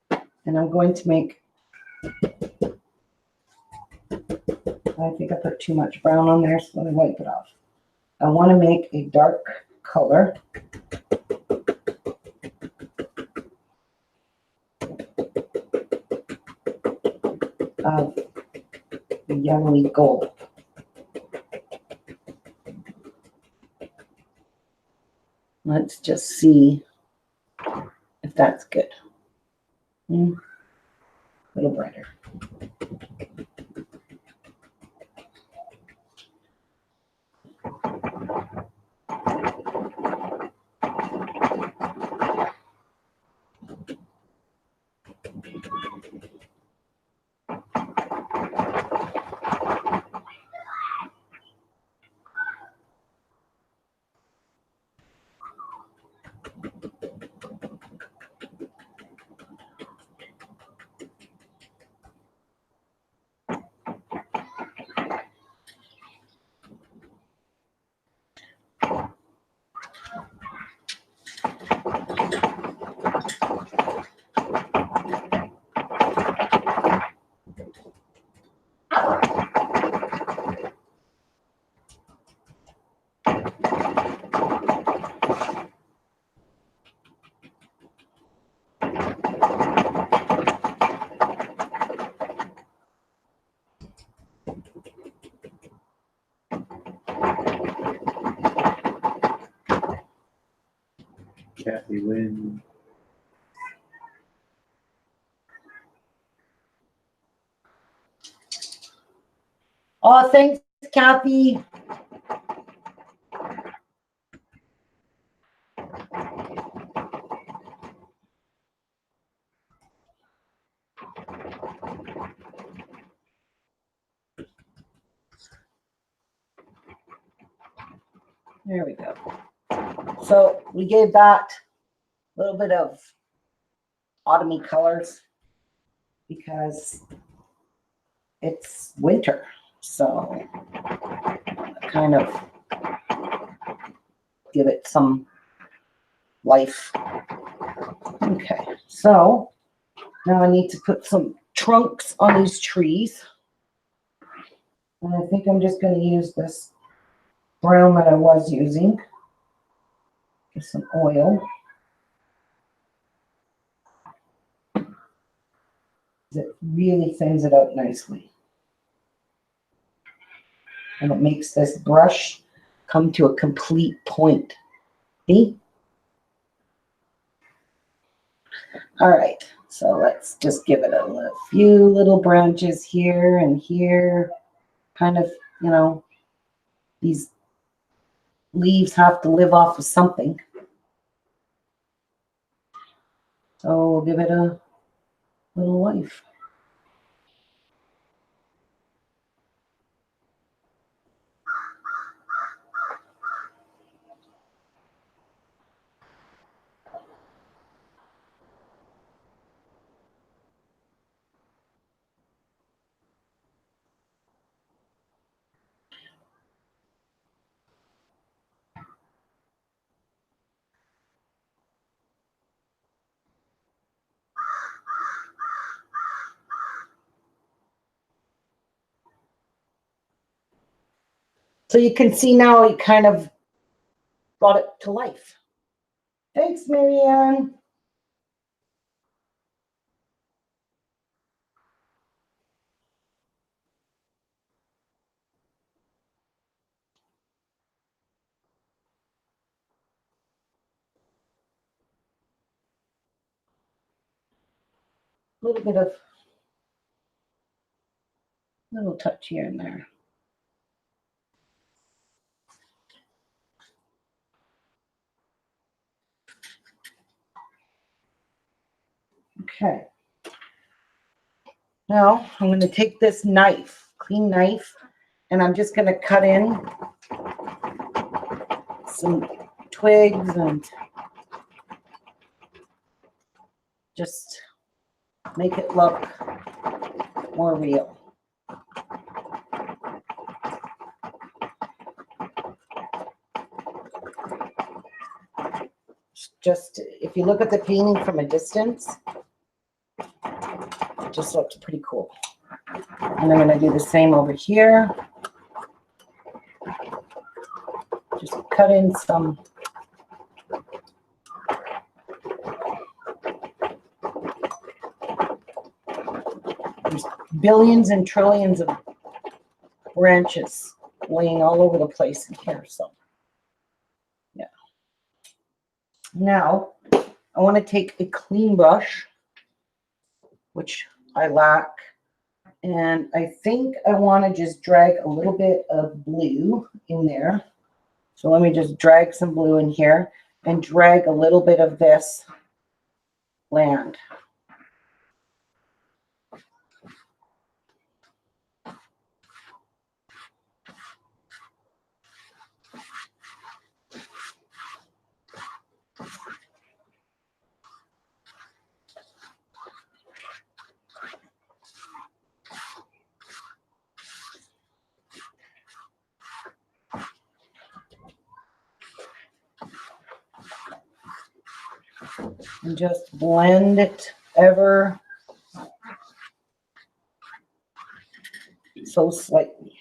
and I'm going to make, I think I put too much brown on there, so let me wipe it off. I want to make a dark color. Of yellowy gold. Let's just see if that's good. A little brighter. Kathy Lynn. Oh, thanks, Kathy. There we go. So we gave that a little bit of autumny colors because it's winter. So kind of give it some life. Okay, so now I need to put some trunks on these trees. And I think I'm just going to use this brown that I was using. Get some oil. It really thins it out nicely. And it makes this brush come to a complete point. See? All right, so let's just give it a few little branches here and here. Kind of, you know, these leaves have to live off of something. So we'll give it a little life. So you can see now it kind of brought it to life. Thanks, Marianne. little bit of little touch here and there. Okay. Now I'm going to take this knife, clean knife, and I'm just going to cut in some twigs and just make it look more real. Just, if you look at the painting from a distance, it just looks pretty cool. And I'm going to do the same over here. Just cut in some there's billions and trillions of branches laying all over the place in here. So, yeah. Now, I want to take a clean brush, which I lack, and I think I want to just drag a little bit of blue in there. So let me just drag some blue in here and drag a little bit of this land. And just blend it ever so slightly.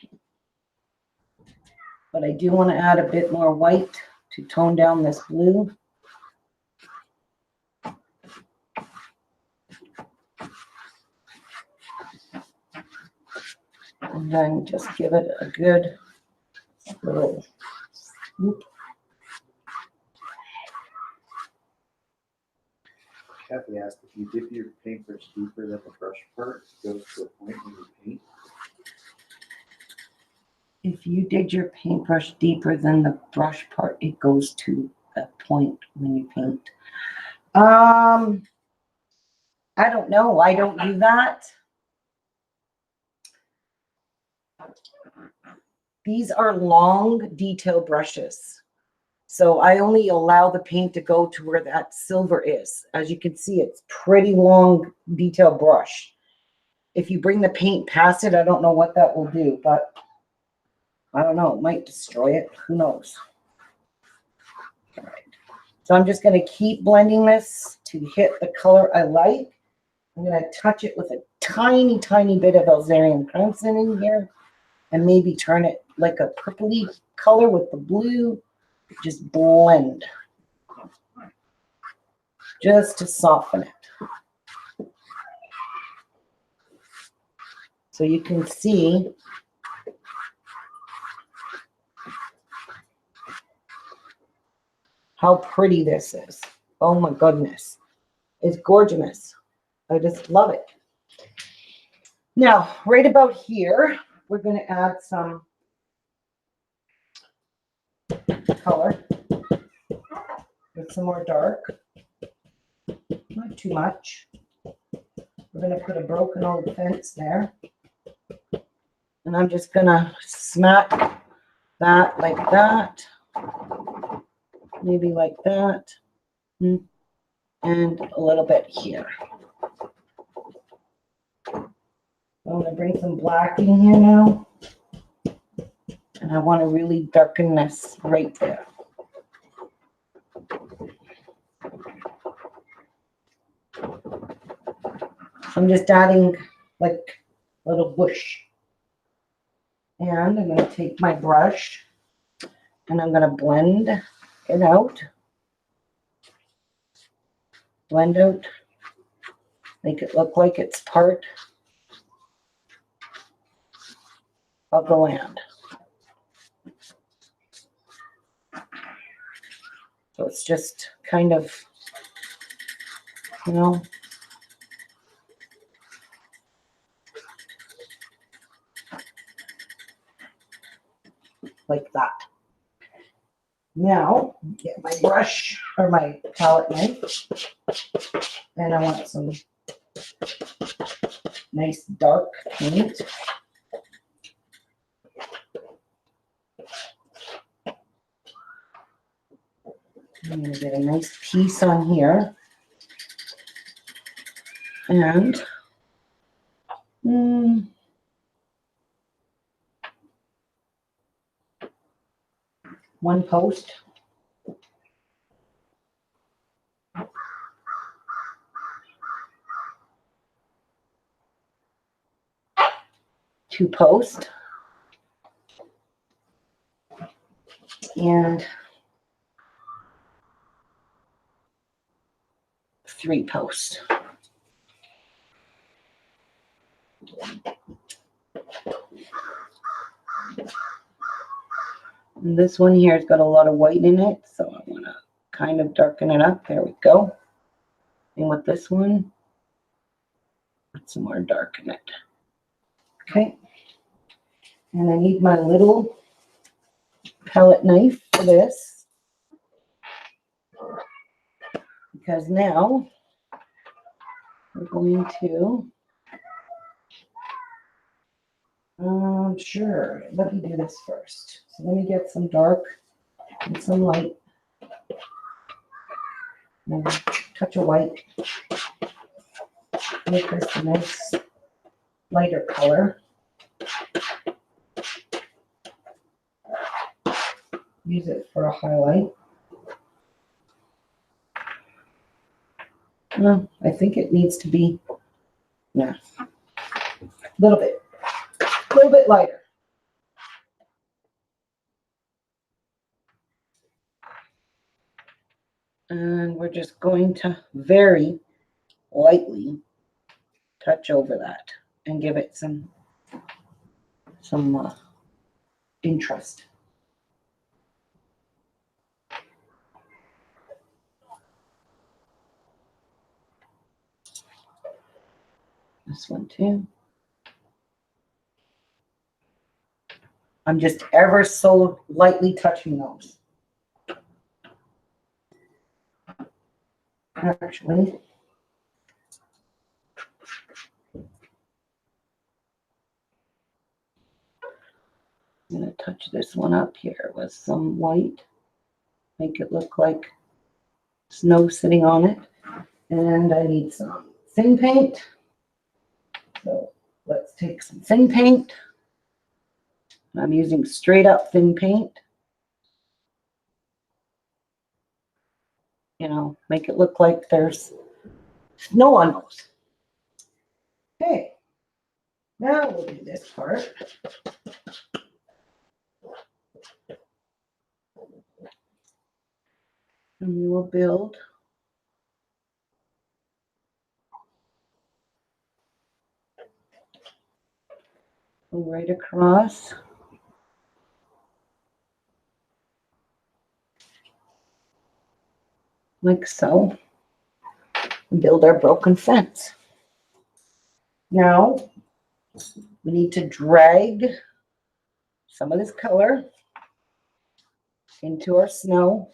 But I do want to add a bit more white to tone down this blue. And then just give it a good little whoop. Kathy asked if you dip your paintbrush deeper than the brush part, it goes to a point when you paint. If you dig your paintbrush deeper than the brush part, it goes to a point when you paint. I don't know. I don't do that. These are long detail brushes. So I only allow the paint to go to where that silver is. As you can see, it's pretty long detail brush. If you bring the paint past it, I don't know what that will do, but I don't know. It might destroy it. Who knows? All right. So I'm just going to keep blending this to hit the color I like. I'm going to touch it with a tiny, tiny bit of Alzarian crimson in here and maybe turn it like a purpley color with the blue. Just blend just to soften it. So you can see how pretty this is. Oh my goodness. It's gorgeous. I just love it. Now, right about here, we're going to add some color with some more dark. Not too much. We're going to put a broken old fence there. And I'm just going to smack that like that. Maybe like that. And a little bit here. I'm going to bring some black in here now. And I want to really darken this right there. I'm just adding like a little bush. And I'm going to take my brush and I'm going to blend it out. Blend out. Make it look like it's part of the land. So it's just kind of, you know, like that. Now, get my brush or my palette knife, and I want some nice dark paint. I'm going to get a nice piece on here. And one post. Two posts. And 3 posts. And this one here has got a lot of white in it, so I want to kind of darken it up. There we go. And with this one, put some more dark in it. Okay. And I need my little palette knife for this, because now we're going to, sure, let me do this first. So let me get some dark and some light. And a touch of white. Make this a nice lighter color. Use it for a highlight. I think it needs to be, yeah, a little bit lighter. And we're just going to very lightly touch over that and give it some interest. This one too. I'm just ever so lightly touching those. Actually, I'm going to touch this one up here with some white. Make it look like snow sitting on it. And I need some thin paint. So let's take some thin paint. I'm using straight up thin paint. You know, make it look like there's snow on those. Okay, now we'll do this part. And we will build right across. Like so. And build our broken fence. Now, we need to drag some of this color into our snow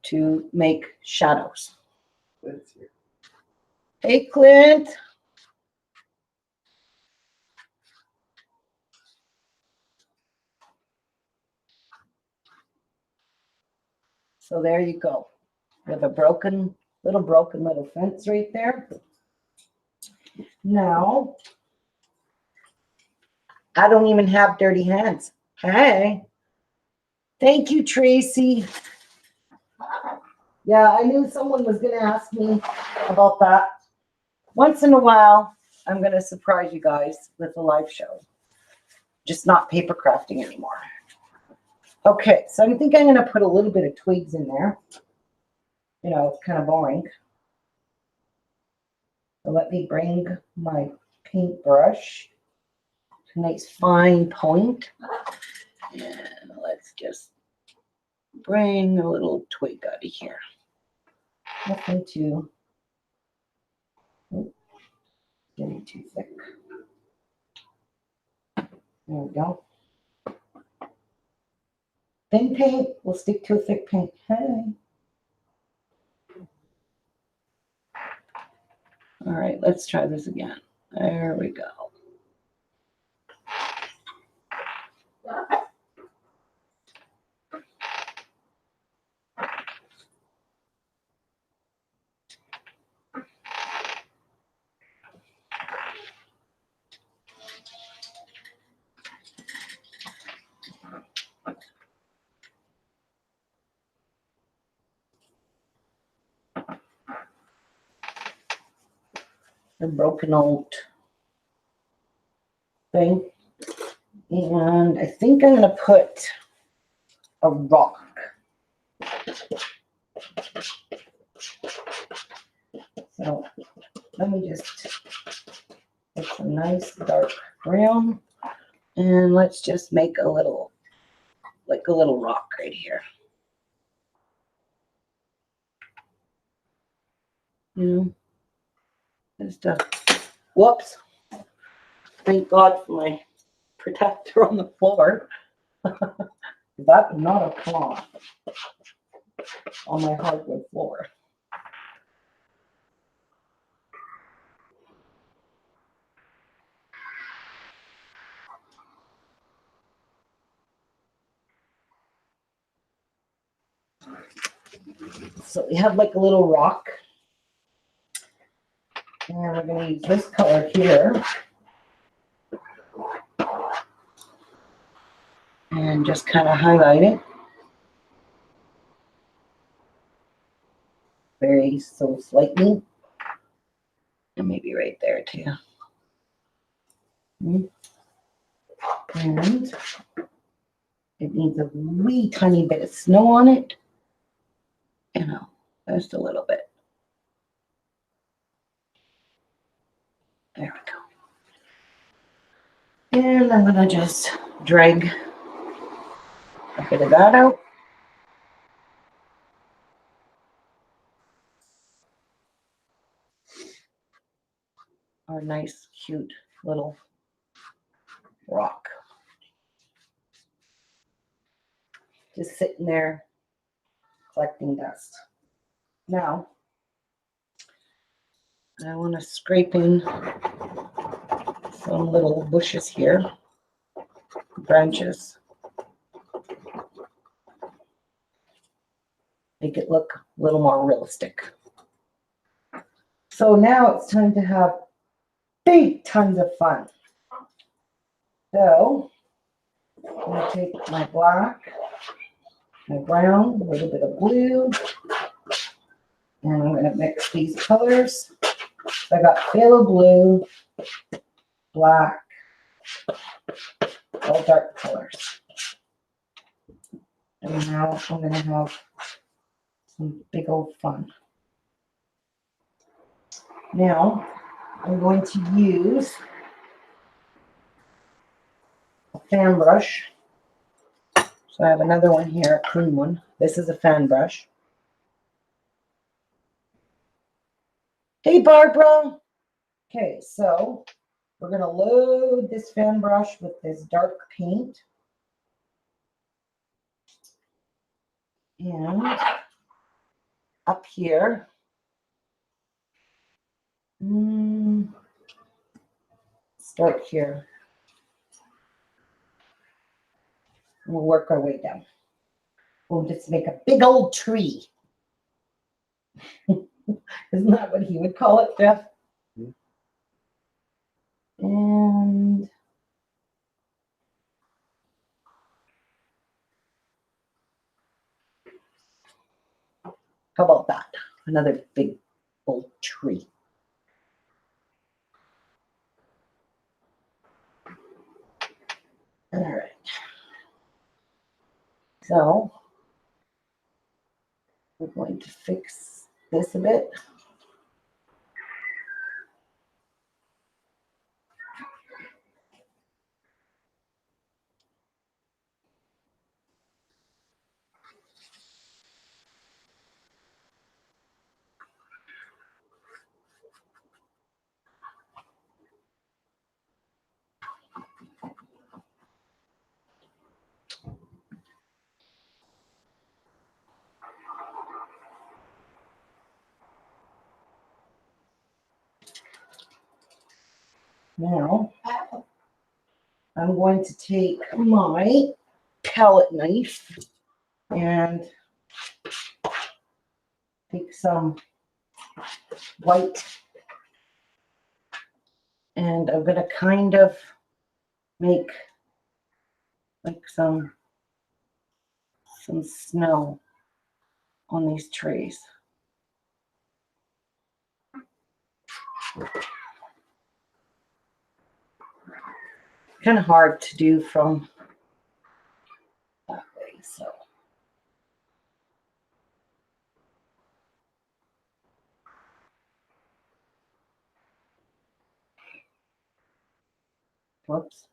to make shadows. Clint's here. Hey, Clint. So there you go. We have a broken little fence right there. Now, I don't even have dirty hands. Hey. Thank you, Tracy. Yeah, I knew someone was going to ask me about that. Once in a while, I'm going to surprise you guys with a live show. Just not paper crafting anymore. Okay, so I think I'm going to put a little bit of twigs in there. You know, it's kind of boring. So let me bring my paintbrush to a nice fine point. And let's just bring a little twig out of here. Nothing too, getting too thick. There we go. Thin paint, we'll stick to a thick paint. Hey. All right, let's try this again. There we go. The broken old thing. And I think I'm going to put a rock. So let me just get some nice dark brown. And let's just make a little, like a little rock right here. You know, just whoops. Thank God for my protector on the floor. That would not have come off on my hardwood floor. So we have like a little rock. And we're going to use this color here. And just kind of highlight it. Very so slightly. And maybe right there too. And it needs a wee tiny bit of snow on it. You know, just a little bit. There we go. And I'm going to just drag a bit of that out. Our nice, cute little rock. Just sitting there collecting dust. Now, I want to scrape in some little bushes here, branches. Make it look a little more realistic. So now it's time to have big tons of fun. So I'm going to take my black, my brown, a little bit of blue, and I'm going to mix these colors. So I got phthalo blue, black, all dark colors. And now I'm going to have some big old fun. Now I'm going to use a fan brush. So I have another one here, a clean one. This is a fan brush. Hey, Barbara. Okay, so we're going to load this fan brush with this dark paint. And up here, start here. We'll work our way down. We'll just make a big old tree. Isn't that what he would call it, Jeff? Mm-hmm. And how about that? Another big old tree. All right. So we're going to fix this a bit. Now, I'm going to take my palette knife and take some white, and I'm going to kind of make like some snow on these trees. Kind of hard to do from that way, so. Whoops.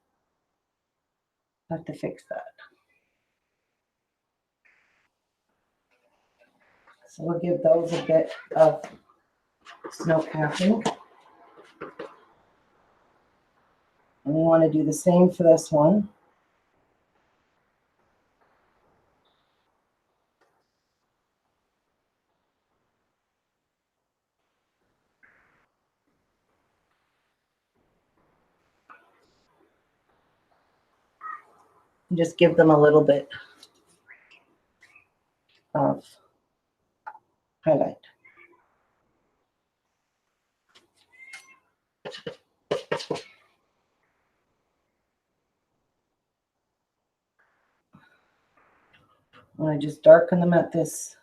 Have to fix that. So we'll give those a bit of snow capping. And we want to do the same for this one. And just give them a little bit of highlight. And I just darken them at this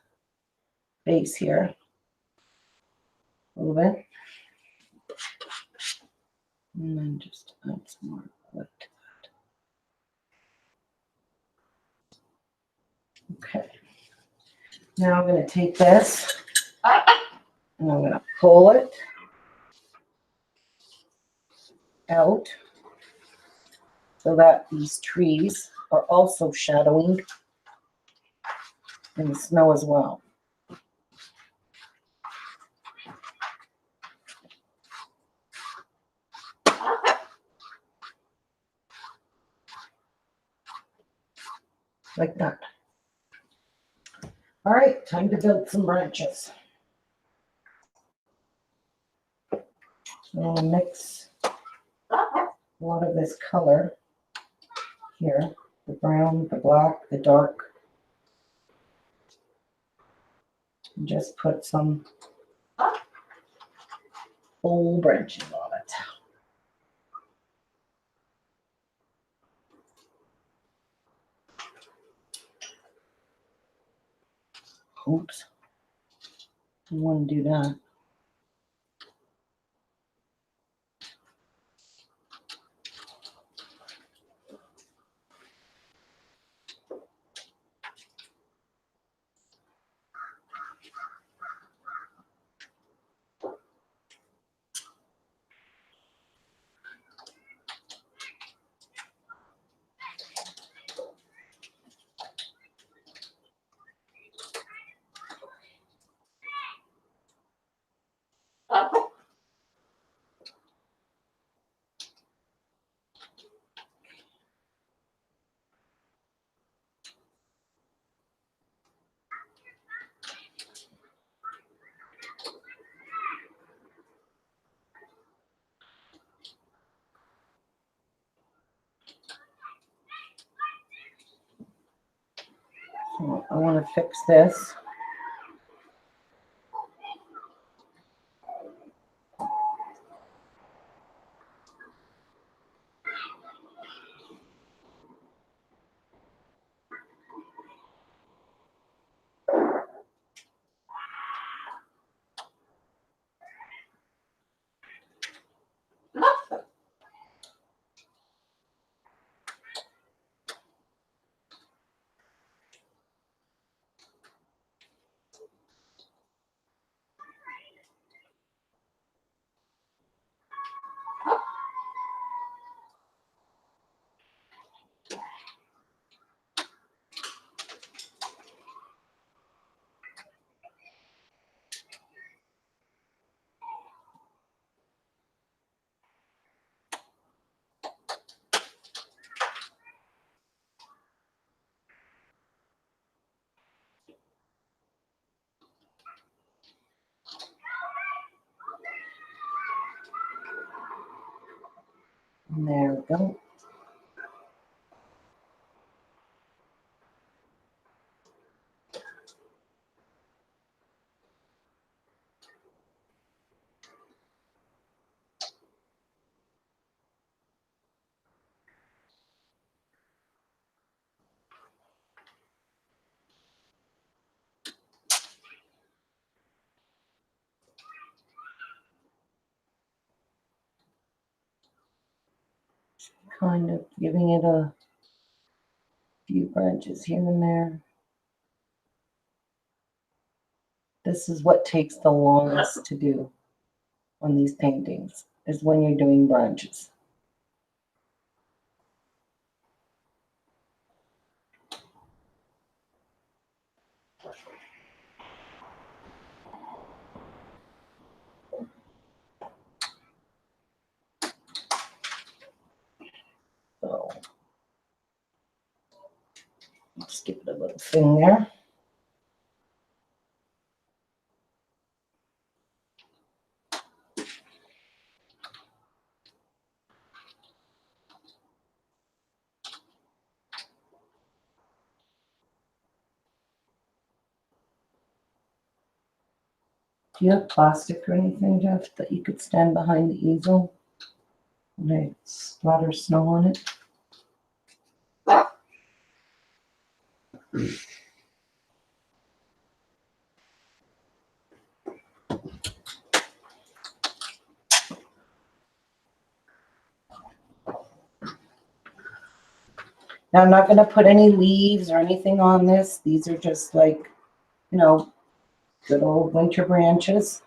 base here a little bit. And then just add some more white to that. Okay. Now I'm going to take this and I'm going to pull it out so that these trees are also shadowing in the snow as well. Like that. All right, time to build some branches. I'm going to mix a lot of this color here, the brown, the black, the dark. And just put some full branches on it. Oops. Didn't want to do that. So I want to fix this. And there we go. Kind of giving it a few branches here and there. This is what takes the longest to do on these paintings, is when you're doing branches. So just give it a little thing there. Do you have plastic or anything, Jeff, that you could stand behind the easel when I splatter snow on it? Now, I'm not going to put any leaves or anything on this. These are just like, you know, good old winter branches.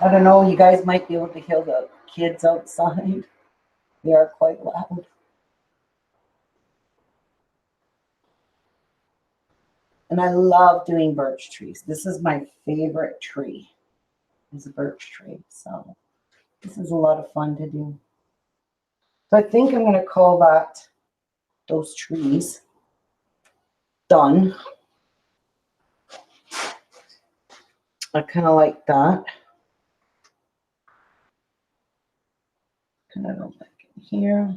I don't know, you guys might be able to hear the kids outside. They are quite loud. And I love doing birch trees. This is my favorite tree, is a birch tree. So this is a lot of fun to do. So I think I'm going to call that, those trees, done. I kind of like that. Kind of don't like it here.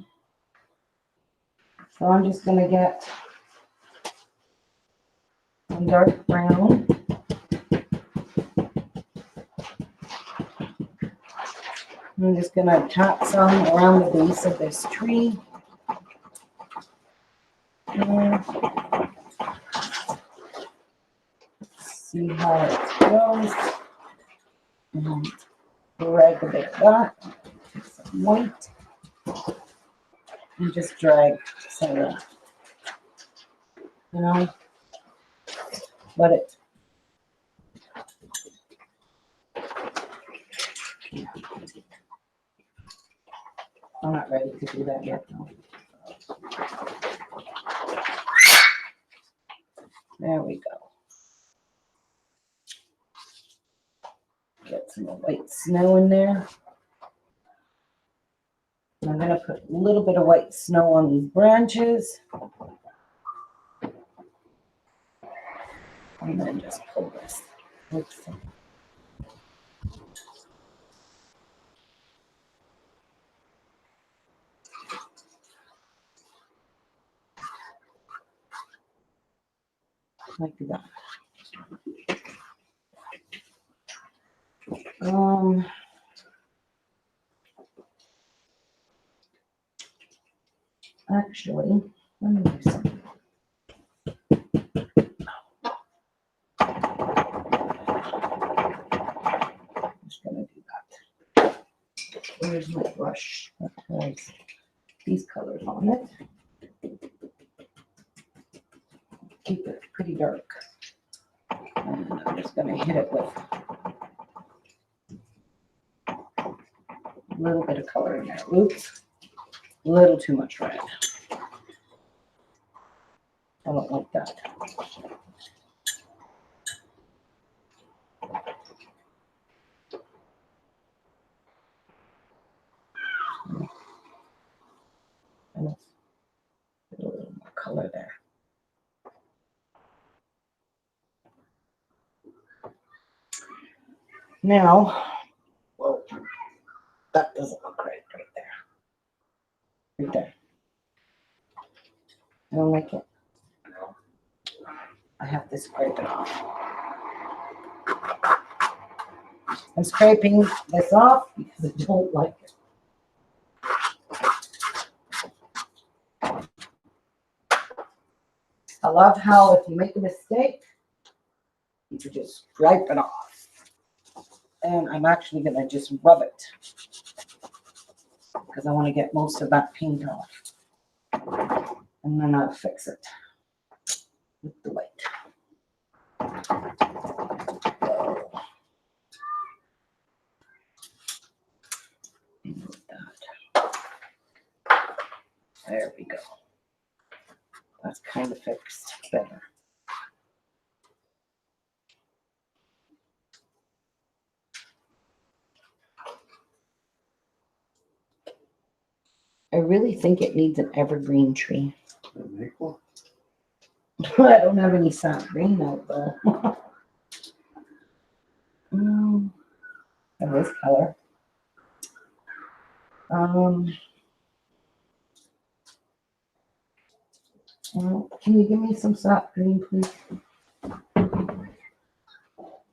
So I'm just going to get some dark brown. I'm just going to tap some around the base of this tree. See how it goes. And drag a bit of that. Take some white. And just drag some of that. You know, let it. I'm not ready to do that yet, though. There we go. Get some white snow in there. I'm going to put a little bit of white snow on these branches. And then just pull this. Oops. Like that. Actually, let me do something. I'm just going to do that. Where's my brush? That has these colors on it. Keep it pretty dark. And I'm just going to hit it with a little bit of color in there. Oops, a little too much red. I don't like that. And let's put a little more color there. Now, whoa, that doesn't look right there. Right there. I don't like it. I have to scrape it off. I'm scraping this off because I don't like it. I love how if you make a mistake, you can just scrape it off. And I'm actually going to just rub it because I want to get most of that paint off. And then I'll fix it with the white. Remove that. There we go. That's kind of fixed better. I really think it needs an evergreen tree. Maple? I don't have any sap green out though. Of this color. Well, can you give me some sap green, please?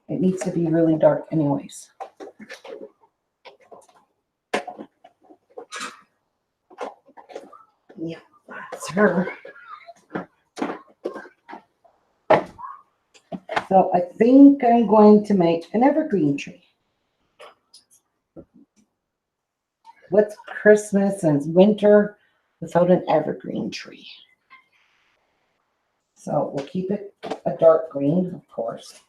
It needs to be really dark anyways. Yeah, that's her. So I think I'm going to make an evergreen tree. What's Christmas and winter without an evergreen tree? So we'll keep it a dark green, of course.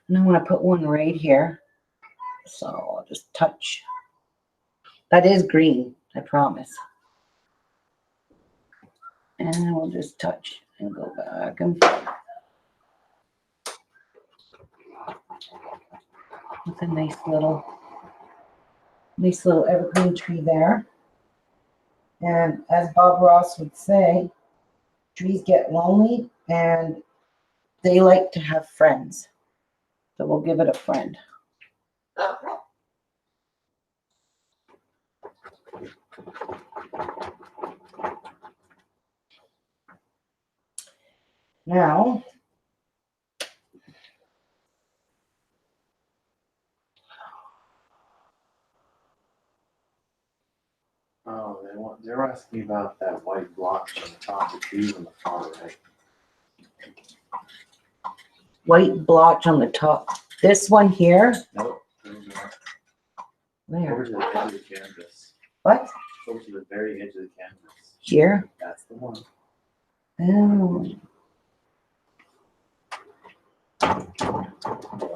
And I want to put one right here. So I'll just touch. That is green, I promise. And we'll just touch and go back and forth. With a nice little evergreen tree there. And as Bob Ross would say, trees get lonely and they like to have friends. So we'll give it a friend. Now, Oh, they're asking about that white blotch on the top of the trees on the far right. white blotch on the top. This one here. Nope, those are Where? over to the edge of the canvas. What? Over to the very edge of the canvas. Here? That's the one.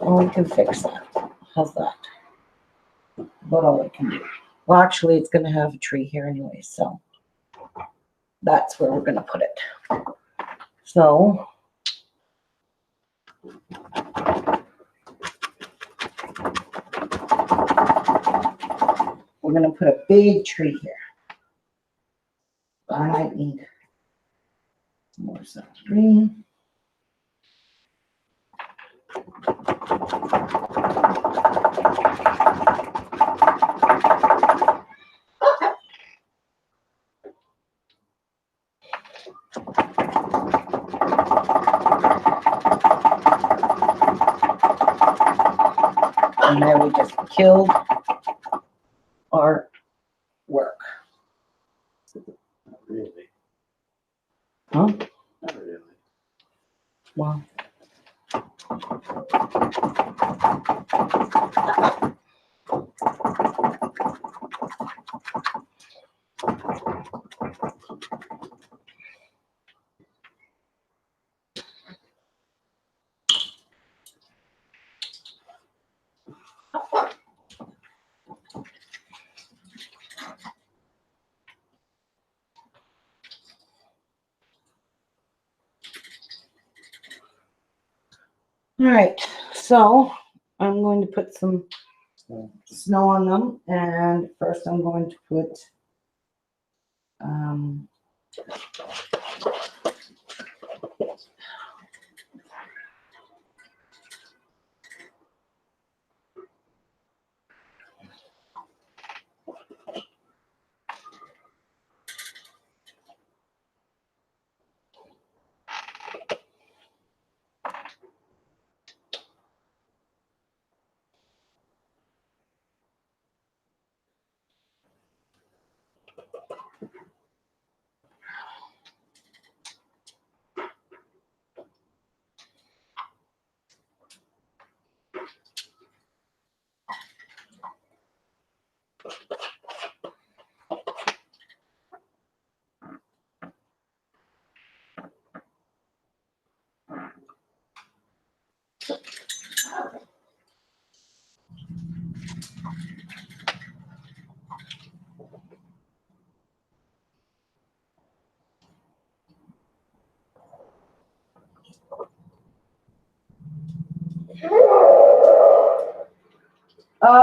Oh, we can fix that. How's that? What all I can do? Well, actually, it's going to have a tree here anyway, so that's where we're going to put it. So we're going to put a big tree here. I might need more sap green. And there we just killed our work. Not really. Huh? Not really. Well. All right, so I'm going to put some So, snow on them, and first I'm going to put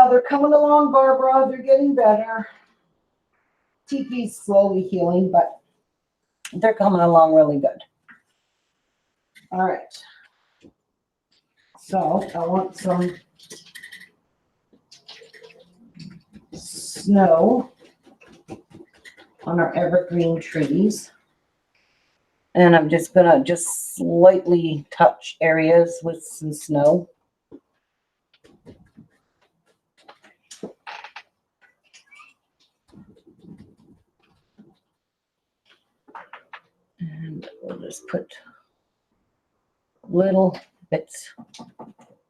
they're coming along, Barbara. They're getting better. TP's slowly healing, but they're coming along really good. All right. So I want some snow on our evergreen trees. And I'm just gonna slightly touch areas with some snow. And we'll just put little bits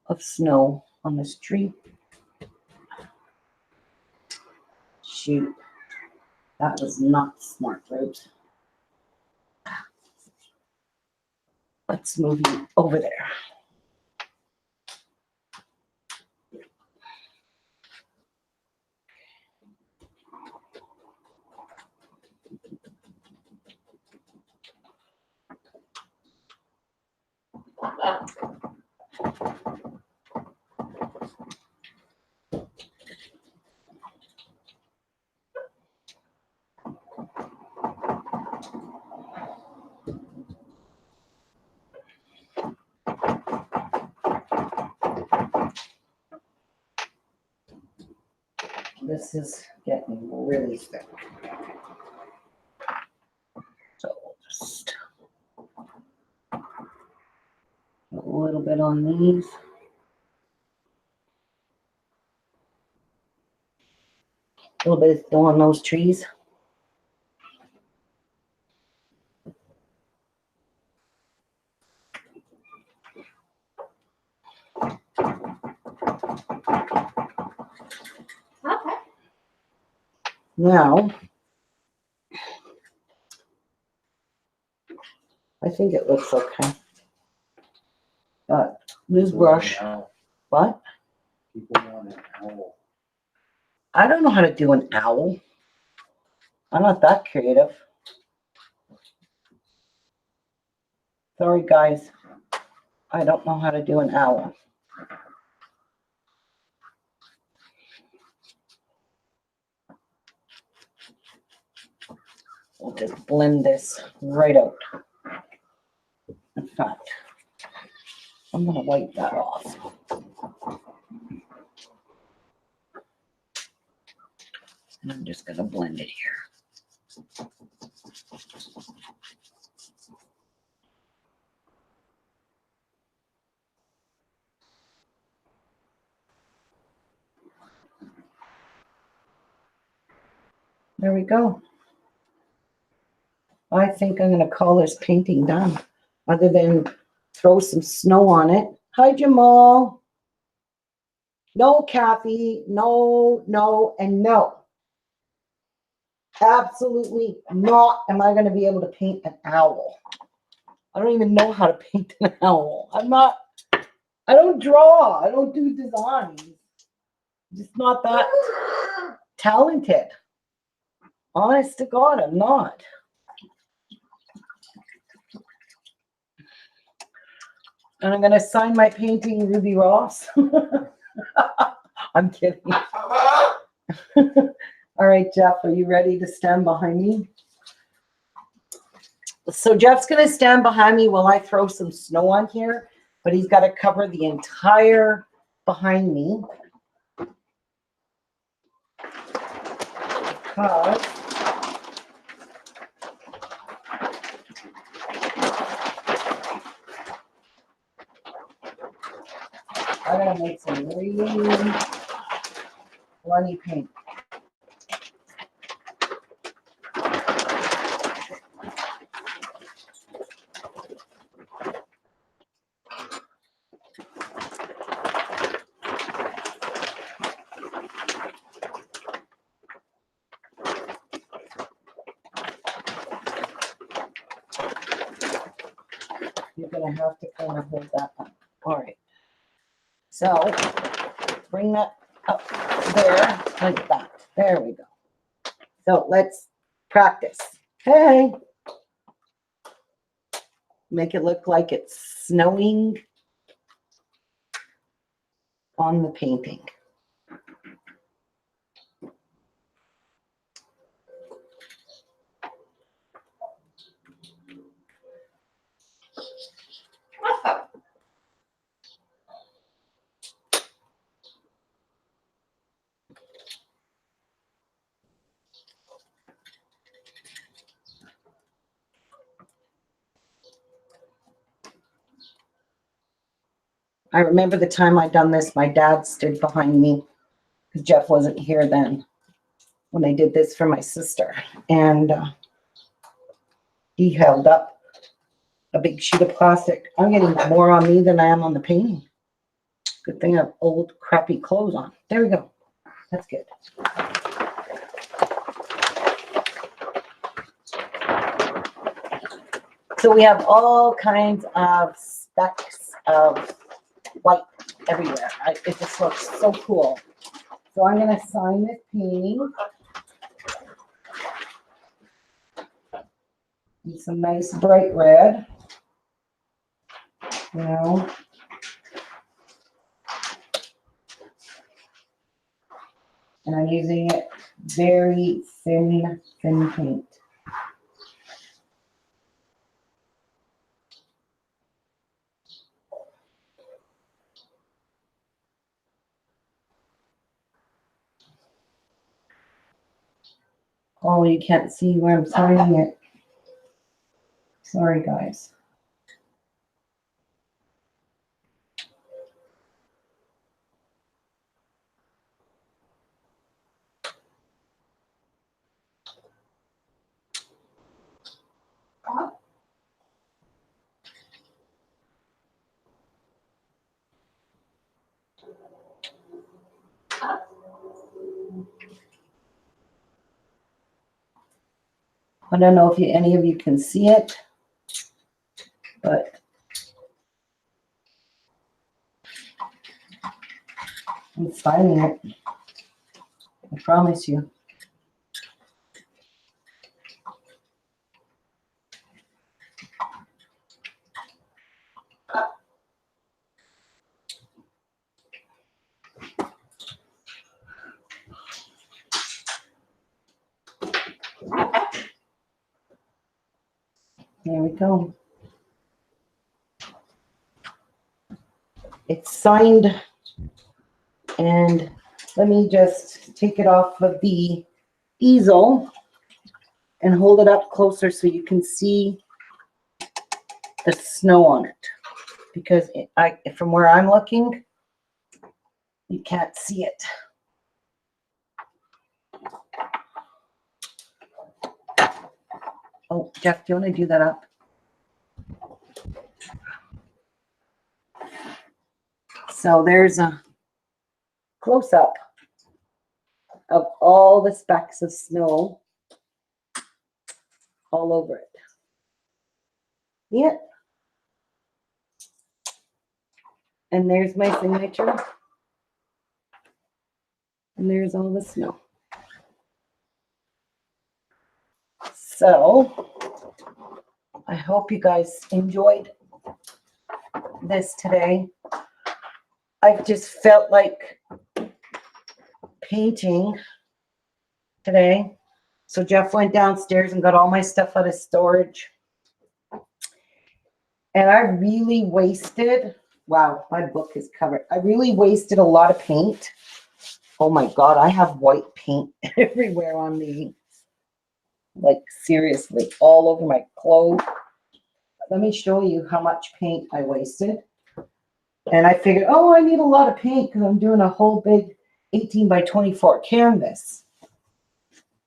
of snow on this tree. Shoot, that was not smart, right? Let's move you over there. This is getting really thick. So we'll just a little bit on these. A little bit still on those trees. Okay. Now, I think it looks okay. This brush, what? People want an owl. I don't know how to do an owl. I'm not that creative. Sorry, guys. I don't know how to do an owl. We'll just blend this right out. In fact, I'm going to wipe that off. And I'm just going to blend it here. There we go. I think I'm going to call this painting done, other than throw some snow on it. Hi, Jamal. No, Kathy. No, no, and no. Absolutely not am I going to be able to paint an owl. I don't even know how to paint an owl. I don't draw. I don't do designs. I'm just not that talented. Honest to God, I'm not. And I'm gonna sign my painting Ruby Ross. I'm kidding. All right, Jeff, are you ready to stand behind me? So Jeff's gonna stand behind me while I throw some snow on here, but he's got to cover the entire behind me. Because I gotta make some really runny paint. You're gonna have to kind of hold that up. All right. So bring that up there like that. There we go. So let's practice. Hey. Make it look like it's snowing on the painting. I remember the time I done this, my dad stood behind me because Jeff wasn't here then when I did this for my sister. And he held up a big sheet of plastic. I'm getting more on me than I am on the painting. Good thing I have old crappy clothes on. There we go. That's good. So we have all kinds of specks of white everywhere. It just looks so cool. So I'm going to sign this painting. Use some nice bright red. You know. And I'm using it very thin paint. Oh, you can't see where I'm signing it. Sorry, guys. I don't know if any of you can see it, but I'm signing it. I promise you. There we go. It's signed, and let me just take it off of the easel and hold it up closer so you can see the snow on it. Because from where I'm looking, you can't see it. Oh, Jeff, do you want to do that up? So there's a close-up of all the specks of snow all over it. Yeah. And there's my signature. And there's all the snow. So I hope you guys enjoyed this today. I just felt like painting today. So Jeff went downstairs and got all my stuff out of storage. And I really wasted, wow, my book is covered. I really wasted a lot of paint. Oh my God, I have white paint everywhere on me. Like seriously, all over my clothes. Let me show you how much paint I wasted. And I figured, oh, I need a lot of paint because I'm doing a whole big 18 by 24 canvas.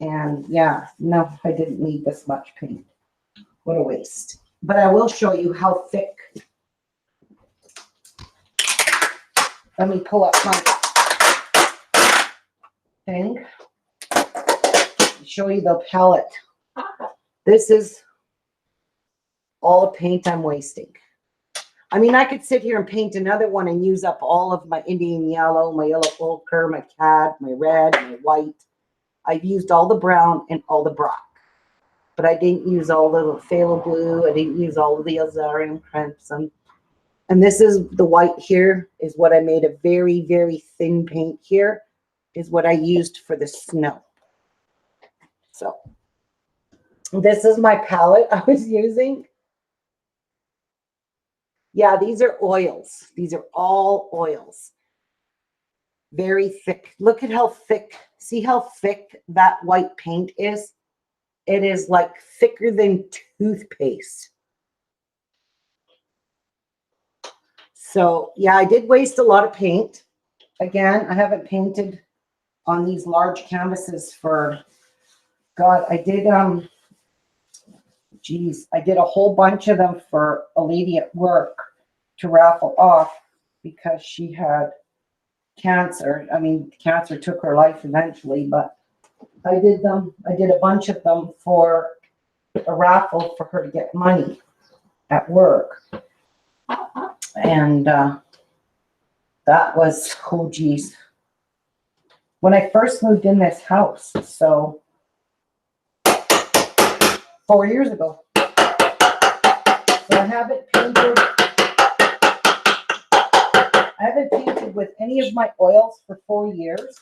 And yeah, no, I didn't need this much paint. What a waste. But I will show you how thick. Let me pull up my thing. Show you the palette. This is all the paint I'm wasting. I mean, I could sit here and paint another one and use up all of my Indian yellow, my yellow ochre, my cad, my red, my white. I've used all the brown and all the black. But I didn't use all the phthalo blue. I didn't use all of the azarian crimson. And this is the white here is what I made a very, very thin paint here is what I used for the snow. So this is my palette I was using. Yeah, these are oils. These are all oils. Very thick. Look at how thick. See how thick that white paint is? It is like thicker than toothpaste. So yeah, I did waste a lot of paint. Again, I haven't painted on these large canvases for, God, I did, I did a whole bunch of them for a lady at work to raffle off because she had cancer. I mean, cancer took her life eventually, but I did them. I did a bunch of them for a raffle for her to get money at work. And that was, oh geez, when I first moved in this house, so 4 years ago. So I haven't painted with any of my oils for 4 years.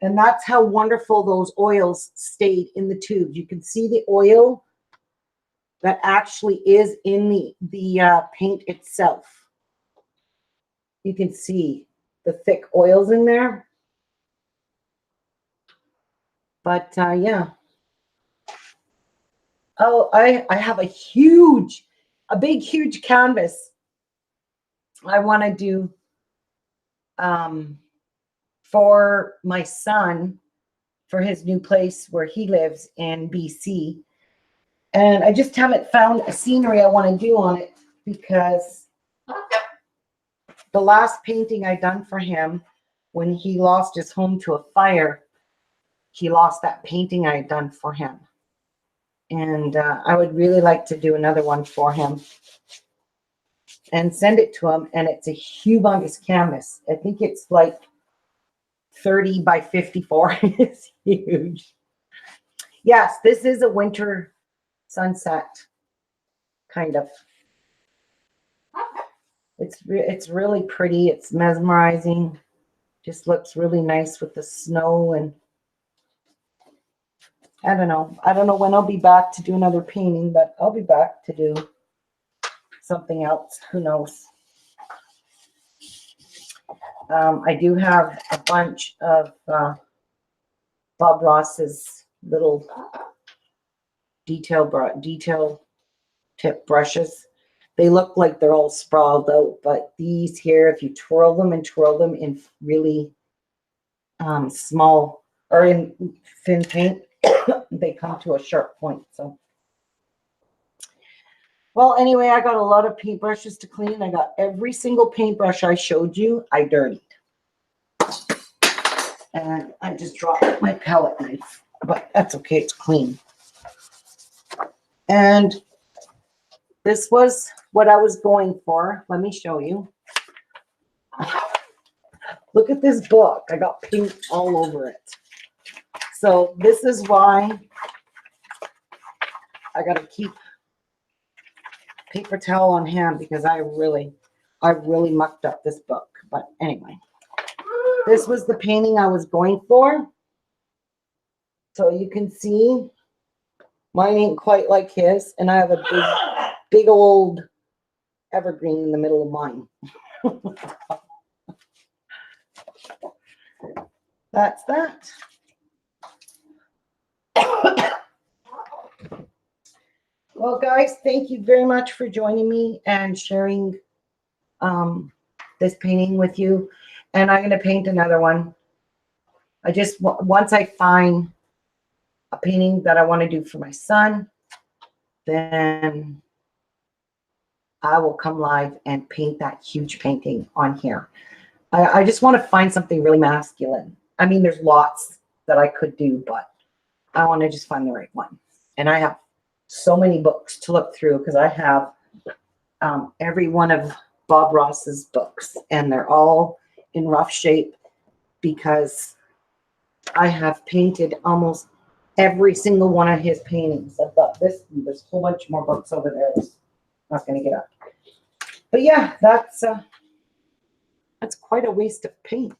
And that's how wonderful those oils stayed in the tube. You can see the oil that actually is in the paint itself. You can see the thick oils in there. But yeah. Oh, I have a big, huge canvas I want to do for my son for his new place where he lives in BC. And I just haven't found a scenery I want to do on it because the last painting I done for him when he lost his home to a fire, he lost that painting I had done for him. And I would really like to do another one for him and send it to him. And it's a humongous canvas. I think it's like 30 by 54. It's huge. Yes, this is a winter sunset, kind of. It's really pretty. It's mesmerizing. Just looks really nice with the snow. And I don't know. I don't know when I'll be back to do another painting, but I'll be back to do something else. Who knows? I do have a bunch of Bob Ross's little detail tip brushes. They look like they're all sprawled out, but these here, if you twirl them in really small or in thin paint, they come to a sharp point. So, well, anyway, I got a lot of paintbrushes to clean. I got every single paintbrush I showed you, I dirtied. And I just dropped my palette knife, but that's okay, it's clean. And this was what I was going for. Let me show you. Look at this book. I got paint all over it. So this is why I got to keep paper towel on hand because I really, I really mucked up this book. But anyway, this was the painting I was going for. So you can see mine ain't quite like his, and I have a big old evergreen in the middle of mine. That's that. Well, guys, thank you very much for joining me and sharing this painting with you. And I'm going to paint another one. I just, once I find a painting that I want to do for my son, then I will come live and paint that huge painting on here. I just want to find something really masculine. I mean, there's lots that I could do, but I want to just find the right one. And I have so many books to look through because I have every one of Bob Ross's books, and they're all in rough shape because I have painted almost every single one of his paintings. I've got this, and there's a whole bunch more books over there. I'm not going to get up. But yeah, that's quite a waste of paint.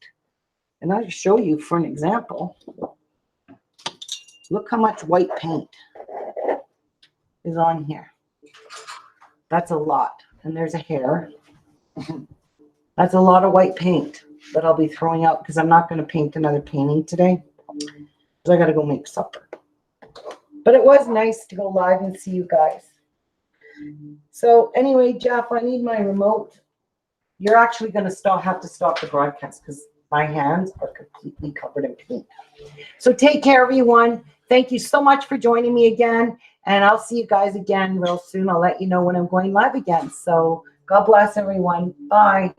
And I'll just show you for an example. Look how much white paint is on here. That's a lot. And there's a hair. That's a lot of white paint that I'll be throwing out because I'm not going to paint another painting today. So I got to go make supper. But it was nice to go live and see you guys. So anyway, Jeff, I need my remote. You're actually going to have to stop the broadcast because my hands are completely covered in paint. So take care, everyone. Thank you so much for joining me again. And I'll see you guys again real soon. I'll let you know when I'm going live again. So God bless everyone. Bye.